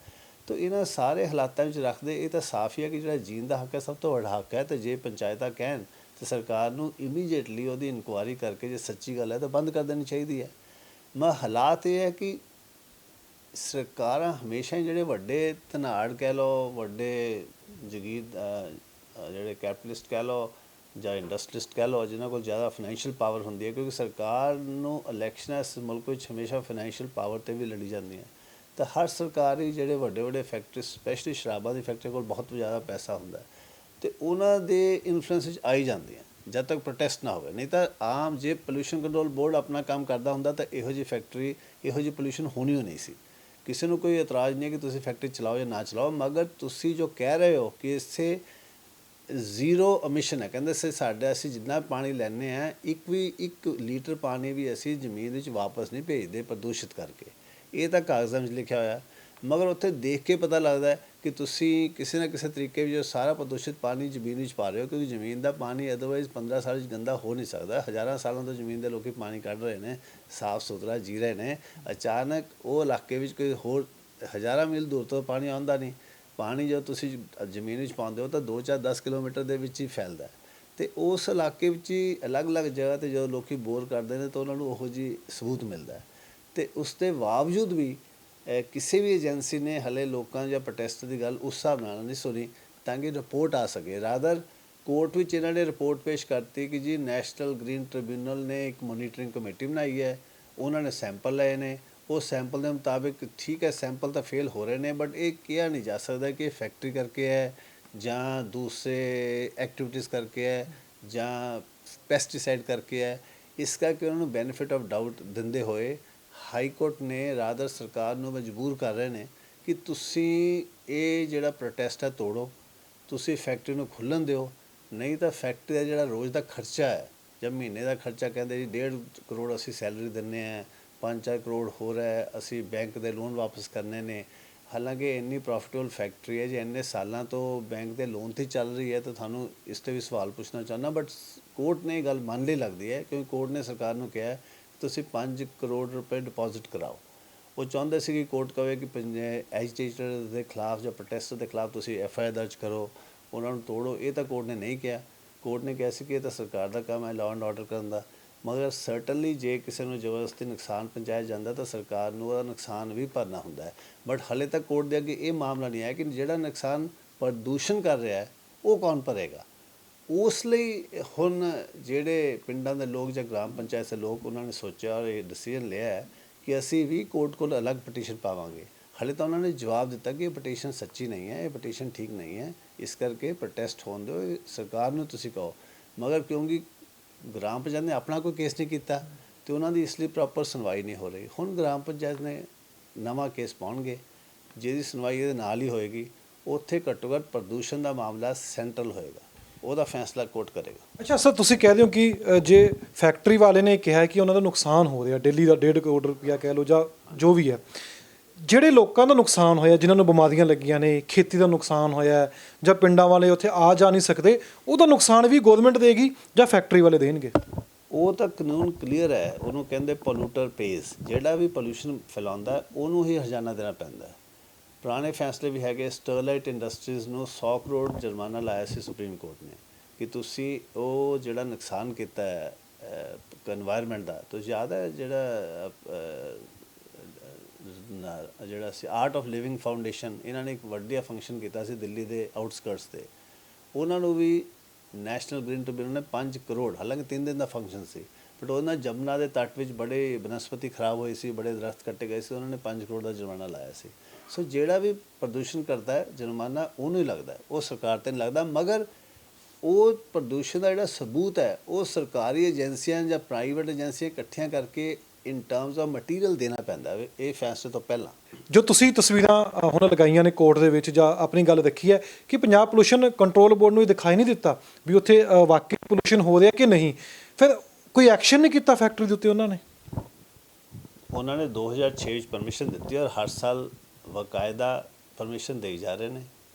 ਤਾਂ ਇਹਨਾਂ ਸਾਰੇ ਹਾਲਾਤਾਂ ਵਿੱਚ ਰੱਖਦੇ ਇਹ ਤਾਂ ਸਾਫ਼ ਹੀ ਹੈ ਕਿ ਜਿਹੜਾ ਜੀਣ ਦਾ ਹੱਕ ਹੈ ਸਭ ਤੋਂ ਵੱਡਾ ਹੱਕ ਹੈ। ਅਤੇ ਜੇ ਪੰਚਾਇਤਾਂ ਕਹਿਣ ਤਾਂ ਸਰਕਾਰ ਨੂੰ ਇਮੀਡੀਏਟਲੀ ਉਹਦੀ ਇਨਕੁਆਇਰੀ ਕਰਕੇ ਜੇ ਸੱਚੀ ਗੱਲ ਹੈ ਤਾਂ ਬੰਦ ਕਰ ਦੇਣੀ ਚਾਹੀਦੀ ਹੈ। ਹਾਲਾਤ ਇਹ ਹੈ ਕਿ ਸਰਕਾਰਾਂ ਹਮੇਸ਼ਾ ਹੀ ਜਿਹੜੇ ਵੱਡੇ ਧਨਾੜ ਕਹਿ ਲਓ, ਵੱਡੇ ਜਗੀਰ ਜਿਹੜੇ ਕੈਪੀਟਲਿਸਟ ਕਹਿ ਲਓ, ਜਾਂ ਇੰਡਸਟਰੀਸਟ ਕਹਿ ਲਓ, ਜਿਨ੍ਹਾਂ ਕੋਲ ਜ਼ਿਆਦਾ ਫਾਈਨੈਂਸ਼ੀਅਲ ਪਾਵਰ ਹੁੰਦੀ ਹੈ, ਕਿਉਂਕਿ ਸਰਕਾਰ ਨੂੰ ਇਲੈਕਸ਼ਨਾਂ ਇਸ ਮੁਲਕ ਵਿੱਚ ਹਮੇਸ਼ਾ ਫਾਈਨੈਂਸ਼ੀਅਲ ਪਾਵਰ 'ਤੇ ਵੀ ਲੜੀ ਜਾਂਦੀਆਂ। ਤਾਂ ਹਰ ਸਰਕਾਰੀ ਜਿਹੜੇ ਵੱਡੇ ਵੱਡੇ ਫੈਕਟਰੀ, ਸਪੈਸ਼ਲੀ ਸ਼ਰਾਬਾਂ ਦੀ ਫੈਕਟਰੀ ਕੋਲ ਬਹੁਤ ਜ਼ਿਆਦਾ ਪੈਸਾ ਹੁੰਦਾ ਅਤੇ ਉਹਨਾਂ ਦੇ ਇਨਫਲੂਐਂਸ ਵਿੱਚ ਆਈ ਜਾਂਦੀਆਂ ਜਦ ਤੱਕ ਪ੍ਰੋਟੈਸਟ ਨਾ ਹੋਵੇ। ਨਹੀਂ ਤਾਂ ਆਮ ਜੇ ਪੋਲਿਊਸ਼ਨ ਕੰਟਰੋਲ ਬੋਰਡ ਆਪਣਾ ਕੰਮ ਕਰਦਾ ਹੁੰਦਾ ਤਾਂ ਇਹੋ ਜਿਹੀ ਫੈਕਟਰੀ, ਇਹੋ ਜਿਹੀ ਪੋਲਿਊਸ਼ਨ ਹੋਣੀ ਹੋ ਨਹੀਂ ਸੀ। ਕਿਸੇ ਨੂੰ ਕੋਈ ਇਤਰਾਜ਼ ਨਹੀਂ ਹੈ ਕਿ ਤੁਸੀਂ ਫੈਕਟਰੀ ਚਲਾਓ ਜਾਂ ਨਾ ਚਲਾਓ, ਮਗਰ ਤੁਸੀਂ ਜੋ ਕਹਿ ਰਹੇ ਹੋ ਕਿ ਇਸੇ ਜ਼ੀਰੋ ਅਮਿਸ਼ਨ ਹੈ, ਕਹਿੰਦੇ ਸਾਡਾ ਅਸੀਂ ਜਿੰਨਾ ਪਾਣੀ ਲੈਂਦੇ ਹਾਂ ਇੱਕ ਲੀਟਰ ਪਾਣੀ ਵੀ ਅਸੀਂ ਜ਼ਮੀਨ ਵਿੱਚ ਵਾਪਸ ਨਹੀਂ ਭੇਜਦੇ ਪ੍ਰਦੂਸ਼ਿਤ ਕਰਕੇ। ਇਹ ਤਾਂ ਕਾਗਜ਼ਾਂ ਵਿੱਚ ਲਿਖਿਆ ਹੋਇਆ, ਮਗਰ ਉੱਥੇ ਦੇਖ ਕੇ ਪਤਾ ਲੱਗਦਾ ਹੈ ਕਿ ਤੁਸੀਂ ਕਿਸੇ ਨਾ ਕਿਸੇ ਤਰੀਕੇ ਵਿੱਚ ਸਾਰਾ ਪ੍ਰਦੂਸ਼ਿਤ ਪਾਣੀ ਜ਼ਮੀਨ ਵਿੱਚ ਪਾ ਰਹੇ ਹੋ, ਕਿਉਂਕਿ ਜ਼ਮੀਨ ਦਾ ਪਾਣੀ ਅਦਰਵਾਈਜ਼ 15 ਸਾਲ ਵਿੱਚ ਗੰਦਾ ਹੋ ਨਹੀਂ ਸਕਦਾ। ਹਜ਼ਾਰਾਂ ਸਾਲਾਂ ਤੋਂ ਜ਼ਮੀਨ ਦੇ ਲੋਕ ਪਾਣੀ ਕੱਢ ਰਹੇ ਨੇ, ਸਾਫ਼ ਸੁਥਰਾ ਜੀ ਰਹੇ ਨੇ। ਅਚਾਨਕ ਉਹ ਇਲਾਕੇ ਵਿੱਚ ਕੋਈ ਹੋਰ ਹਜ਼ਾਰਾਂ ਮੀਲ ਦੂਰ ਤੋਂ ਪਾਣੀ ਆਉਂਦਾ ਨਹੀਂ। ਪਾਣੀ ਜਦੋਂ ਤੁਸੀਂ ਜ਼ਮੀਨ ਵਿੱਚ ਪਾਉਂਦੇ ਹੋ ਤਾਂ 2 4 10 ਕਿਲੋਮੀਟਰ ਦੇ ਵਿੱਚ ਹੀ ਫੈਲਦਾ ਅਤੇ ਉਸ ਇਲਾਕੇ ਵਿੱਚ ਹੀ ਅਲੱਗ-ਅਲੱਗ ਜਗ੍ਹਾ 'ਤੇ ਜਦੋਂ ਲੋਕ ਬੋਰ ਕਰਦੇ ਨੇ ਤਾਂ ਉਹਨਾਂ ਨੂੰ ਉਹੋ ਜਿਹੀ ਸਬੂਤ ਮਿਲਦਾ। ਅਤੇ ਉਸ ਦੇ ਬਾਵਜੂਦ ਵੀ ਕਿਸੇ ਵੀ ਏਜੰਸੀ ਨੇ ਹਲੇ ਲੋਕਾਂ ਜਾਂ ਪ੍ਰੋਟੈਸਟ ਦੀ ਗੱਲ ਉਸ ਹਿਸਾਬ ਨਾਲ ਨਹੀਂ ਸੁਣੀ ਤਾਂ ਕਿ ਰਿਪੋਰਟ ਆ ਸਕੇ। ਰਾਦਰ ਕੋਰਟ ਵਿੱਚ ਇਹਨਾਂ ਨੇ ਰਿਪੋਰਟ ਪੇਸ਼ ਕਰਤੀ ਕਿ ਜੀ ਨੈਸ਼ਨਲ ਗ੍ਰੀਨ ਟ੍ਰਿਬਿਊਨਲ ਨੇ ਇੱਕ ਮੋਨੀਟਰਿੰਗ ਕਮੇਟੀ ਬਣਾਈ ਹੈ, ਉਹਨਾਂ ਨੇ ਸੈਂਪਲ ਲਏ ਨੇ, ਉਸ ਸੈਂਪਲ ਦੇ ਮੁਤਾਬਿਕ ਠੀਕ ਹੈ ਸੈਂਪਲ ਤਾਂ ਫੇਲ ਹੋ ਰਹੇ ਨੇ, ਬਟ ਇਹ ਕਿਹਾ ਨਹੀਂ ਜਾ ਸਕਦਾ ਕਿ ਇਹ ਫੈਕਟਰੀ ਕਰਕੇ ਹੈ ਜਾਂ ਦੂਸਰੇ ਐਕਟੀਵਿਟੀਜ਼ ਕਰਕੇ ਹੈ ਜਾਂ ਪੈਸਟੀਸਾਈਡ ਕਰਕੇ ਹੈ। ਇਸ ਕਰਕੇ ਉਹਨਾਂ ਨੂੰ ਬੈਨੀਫਿਟ ਆਫ ਡਾਊਟ ਦਿੰਦੇ ਹੋਏ ਹਾਈ ਕੋਰਟ ਨੇ ਰਾਦਰ ਸਰਕਾਰ ਨੂੰ ਮਜਬੂਰ ਕਰ ਰਹੇ ਨੇ ਕਿ ਤੁਸੀਂ ਇਹ ਜਿਹੜਾ ਪ੍ਰੋਟੈਸਟ ਹੈ ਤੋੜੋ, ਤੁਸੀਂ ਫੈਕਟਰੀ ਨੂੰ ਖੁੱਲ੍ਹਣ ਦਿਓ, ਨਹੀਂ ਤਾਂ ਫੈਕਟਰੀ ਦਾ ਜਿਹੜਾ ਰੋਜ਼ ਦਾ ਖਰਚਾ ਹੈ ਜਾਂ ਮਹੀਨੇ ਦਾ ਖਰਚਾ ਕਹਿੰਦੇ ਜੀ 1.5 ਕਰੋੜ ਅਸੀਂ ਸੈਲਰੀ ਦਿੰਦੇ ਹਾਂ, 5-4 ਕਰੋੜ ਹੋਰ ਹੈ ਅਸੀਂ ਬੈਂਕ ਦੇ ਲੋਨ ਵਾਪਸ ਕਰਨੇ ਨੇ। ਹਾਲਾਂਕਿ ਇੰਨੀ ਪ੍ਰੋਫਿਟੇਬਲ ਫੈਕਟਰੀ ਹੈ, ਜੇ ਇੰਨੇ ਸਾਲਾਂ ਤੋਂ ਬੈਂਕ ਦੇ ਲੋਨ 'ਤੇ ਚੱਲ ਰਹੀ ਹੈ ਤਾਂ ਤੁਹਾਨੂੰ ਇਸ 'ਤੇ ਵੀ ਸਵਾਲ ਪੁੱਛਣਾ ਚਾਹੁੰਦਾ। ਬਟ ਕੋਰਟ ਨੇ ਇਹ ਗੱਲ ਮੰਨ ਲਈ ਲੱਗਦੀ ਹੈ, ਕਿਉਂਕਿ ਕੋਰਟ ਨੇ ਸਰਕਾਰ ਨੂੰ ਕਿਹਾ ਤੁਸੀਂ 5 ਕਰੋੜ ਰੁਪਏ ਡਿਪੋਜ਼ਿਟ ਕਰਾਓ। ਉਹ ਚਾਹੁੰਦੇ ਸੀ ਕਿ ਕੋਰਟ ਕਹੇ ਕਿ ਐਜੀਟੇਟਰ ਦੇ ਖਿਲਾਫ ਜਾਂ ਪ੍ਰੋਟੈਸਟਰ ਦੇ ਖਿਲਾਫ ਤੁਸੀਂ FIR ਦਰਜ ਕਰੋ, ਉਹਨਾਂ ਨੂੰ ਤੋੜੋ। ਇਹ ਤਾਂ ਕੋਰਟ ਨੇ ਨਹੀਂ ਕਿਹਾ। ਕੋਰਟ ਨੇ ਕਿਹਾ ਸੀ ਕਿ ਇਹ ਤਾਂ ਸਰਕਾਰ ਦਾ ਕੰਮ ਹੈ ਲਾਅ ਐਂਡ ਆਰਡਰ ਕਰਨ ਦਾ। ਮਗਰ ਸਰਟਨਲੀ ਜੇ ਕਿਸੇ ਨੂੰ ਜ਼ਬਰਦਸਤੀ ਨੁਕਸਾਨ ਪਹੁੰਚਾਇਆ ਜਾਂਦਾ ਤਾਂ ਸਰਕਾਰ ਨੂੰ ਉਹਦਾ ਨੁਕਸਾਨ ਵੀ ਭਰਨਾ ਹੁੰਦਾ ਹੈ। ਬਟ ਹਾਲੇ ਤੱਕ ਕੋਰਟ ਦੇ ਅੱਗੇ ਇਹ ਮਾਮਲਾ ਨਹੀਂ ਆਇਆ ਕਿ ਜਿਹੜਾ ਨੁਕਸਾਨ ਪ੍ਰਦੂਸ਼ਣ ਕਰ ਰਿਹਾ ਹੈ ਉਹ ਕੌਣ ਭਰੇਗਾ। ਉਸ ਲਈ ਹੁਣ ਜਿਹੜੇ ਪਿੰਡਾਂ ਦੇ ਲੋਕ ਜਾਂ ਗ੍ਰਾਮ ਪੰਚਾਇਤ ਦੇ ਲੋਕ ਉਹਨਾਂ ਨੇ ਸੋਚਿਆ ਔਰ ਇਹ ਡਿਸੀਜਨ ਲਿਆ ਹੈ ਕਿ ਅਸੀਂ ਵੀ ਕੋਰਟ ਕੋਲ ਅਲੱਗ ਪਟੀਸ਼ਨ ਪਾਵਾਂਗੇ। ਹਾਲੇ ਤਾਂ ਉਹਨਾਂ ਨੇ ਜਵਾਬ ਦਿੱਤਾ ਕਿ ਇਹ ਪਟੀਸ਼ਨ ਸੱਚੀ ਨਹੀਂ ਹੈ, ਇਹ ਪਟੀਸ਼ਨ ਠੀਕ ਨਹੀਂ ਹੈ, ਇਸ ਕਰਕੇ ਪ੍ਰੋਟੈਸਟ ਹੋਣ ਦਿਓ, ਸਰਕਾਰ ਨੂੰ ਤੁਸੀਂ ਕਹੋ। ਮਗਰ ਕਿਉਂਕਿ ਗ੍ਰਾਮ ਪੰਚਾਇਤ ਨੇ ਆਪਣਾ ਕੋਈ ਕੇਸ ਨਹੀਂ ਕੀਤਾ ਅਤੇ ਉਹਨਾਂ ਦੀ ਇਸ ਲਈ ਪ੍ਰੋਪਰ ਸੁਣਵਾਈ ਨਹੀਂ ਹੋ ਰਹੀ। ਹੁਣ ਗ੍ਰਾਮ ਪੰਚਾਇਤ ਨੇ ਨਵਾਂ ਕੇਸ ਪਾਉਣਗੇ ਜਿਹਦੀ ਸੁਣਵਾਈ ਇਹਦੇ ਨਾਲ ਹੀ ਹੋਏਗੀ। ਉੱਥੇ ਘੱਟੋ ਘੱਟ ਪ੍ਰਦੂਸ਼ਣ ਦਾ ਮਾਮਲਾ ਸੈਂਟਰਲ ਹੋਏਗਾ, ਉਹਦਾ ਫੈਸਲਾ ਕੋਰਟ ਕਰੇਗਾ। ਅੱਛਾ ਸਰ, ਤੁਸੀਂ ਕਹਿ ਦਿਓ ਕਿ ਜੇ ਫੈਕਟਰੀ ਵਾਲੇ ਨੇ ਕਿਹਾ ਕਿ ਉਹਨਾਂ ਦਾ ਨੁਕਸਾਨ ਹੋ ਰਿਹਾ ਦਿੱਲੀ ਦਾ 1.5 ਕਰੋੜ ਰੁਪਇਆ ਕਹਿ ਲਓ ਜਾਂ ਜੋ ਵੀ ਹੈ, ਜਿਹੜੇ ਲੋਕਾਂ ਦਾ ਨੁਕਸਾਨ ਹੋਇਆ, ਜਿਨ੍ਹਾਂ ਨੂੰ ਬਿਮਾਰੀਆਂ ਲੱਗੀਆਂ ਨੇ, ਖੇਤੀ ਦਾ ਨੁਕਸਾਨ ਹੋਇਆ ਜਾਂ ਪਿੰਡਾਂ ਵਾਲੇ ਉੱਥੇ ਆ ਜਾ ਨਹੀਂ ਸਕਦੇ, ਉਹਦਾ ਨੁਕਸਾਨ ਵੀ ਗੌਰਮੈਂਟ ਦੇਗੀ ਜਾਂ ਫੈਕਟਰੀ ਵਾਲੇ ਦੇਣਗੇ? ਉਹ ਤਾਂ ਕਾਨੂੰਨ ਕਲੀਅਰ ਹੈ, ਉਹਨੂੰ ਕਹਿੰਦੇ ਪੋਲੂਟਰ ਪੇਜ਼। ਜਿਹੜਾ ਵੀ ਪੋਲਿਊਸ਼ਨ ਫੈਲਾਉਂਦਾ ਉਹਨੂੰ ਹੀ ਹਰਜਾਨਾ ਦੇਣਾ ਪੈਂਦਾ। ਪੁਰਾਣੇ ਫੈਸਲੇ ਵੀ ਹੈਗੇ। ਸਟਰਲਾਈਟ ਇੰਡਸਟਰੀਜ਼ ਨੂੰ 100 ਕਰੋੜ ਜੁਰਮਾਨਾ ਲਾਇਆ ਸੀ ਸੁਪਰੀਮ ਕੋਰਟ ਨੇ ਕਿ ਤੁਸੀਂ ਉਹ ਜਿਹੜਾ ਨੁਕਸਾਨ ਕੀਤਾ ਹੈ ਇਨਵਾਇਰਮੈਂਟ ਦਾ। ਤੁਸੀਂ ਯਾਦ ਹੈ ਜਿਹੜਾ ਸੀ ਆਰਟ ਆਫ ਲਿਵਿੰਗ ਫਾਊਂਡੇਸ਼ਨ, ਇਹਨਾਂ ਨੇ ਇੱਕ ਵੱਡਾ ਫੰਕਸ਼ਨ ਕੀਤਾ ਸੀ ਦਿੱਲੀ ਦੇ ਆਊਟਸਕਰਟਸ 'ਤੇ, ਉਹਨਾਂ ਨੂੰ ਵੀ ਨੈਸ਼ਨਲ ਗ੍ਰੀਨ ਟ੍ਰਿਬਿਊਨਲ ਨੇ 5 ਕਰੋੜ, ਹਾਲਾਂਕਿ 3 ਦਿਨ ਦਾ ਫੰਕਸ਼ਨ ਸੀ, ਬਟ ਉਹਦੇ ਨਾਲ ਜਮਨਾ ਦੇ ਤੱਟ ਵਿੱਚ ਬੜੇ ਬਨਸਪਤੀ ਖਰਾਬ ਹੋਈ ਸੀ, ਬੜੇ ਦਰਖਤ ਕੱਟੇ ਗਏ ਸੀ, ਉਹਨਾਂ ਨੇ 5 ਕਰੋੜ ਦਾ ਜੁਰਮਾਨਾ ਲਾਇਆ ਸੀ। ਸੋ ਜਿਹੜਾ ਵੀ ਪ੍ਰਦੂਸ਼ਣ ਕਰਦਾ ਹੈ ਜੁਰਮਾਨਾ ਉਹਨੂੰ ਹੀ ਲੱਗਦਾ, ਉਹ ਸਰਕਾਰ 'ਤੇ ਨਹੀਂ ਲੱਗਦਾ। ਮਗਰ ਉਹ ਪ੍ਰਦੂਸ਼ਣ ਦਾ ਜਿਹੜਾ ਸਬੂਤ ਹੈ ਉਹ ਸਰਕਾਰੀ ਏਜੰਸੀਆਂ ਜਾਂ ਪ੍ਰਾਈਵੇਟ ਏਜੰਸੀਆਂ ਇਕੱਠੀਆਂ ਕਰਕੇ ਇਨ ਟਰਮਸ ਆਫ ਮਟੀਰੀਅਲ ਦੇਣਾ ਪੈਂਦਾ ਵੇ ਇਹ ਫੈਸਲੇ ਤੋਂ ਪਹਿਲਾਂ। ਜੋ ਤੁਸੀਂ ਤਸਵੀਰਾਂ ਹੁਣ ਲਗਾਈਆਂ ਨੇ ਕੋਰਟ ਦੇ ਵਿੱਚ ਜਾਂ ਆਪਣੀ ਗੱਲ ਰੱਖੀ ਹੈ ਕਿ ਪੰਜਾਬ ਪੋਲੂਸ਼ਨ ਕੰਟਰੋਲ ਬੋਰਡ ਨੂੰ ਇਹ ਦਿਖਾਈ ਨਹੀਂ ਦਿੱਤਾ ਵੀ ਉੱਥੇ ਵਾਕਈ ਪੋਲੂਸ਼ਨ ਹੋ ਰਿਹਾ ਕਿ ਨਹੀਂ, ਫਿਰ ਕੋਈ ਐਕਸ਼ਨ ਨਹੀਂ ਕੀਤਾ ਫੈਕਟਰੀ ਦੇ ਉੱਤੇ ਉਹਨਾਂ ਨੇ? ਉਹਨਾਂ ਨੇ 2006 ਵਿੱਚ ਪਰਮਿਸ਼ਨ ਦਿੱਤੀ ਔਰ ਹਰ ਸਾਲ ਬਾਕਾਇਦਾ ਪਰਮਿਸ਼ਨ ਦੇਈ ਜਾ ਰਹੇ ਨੇ।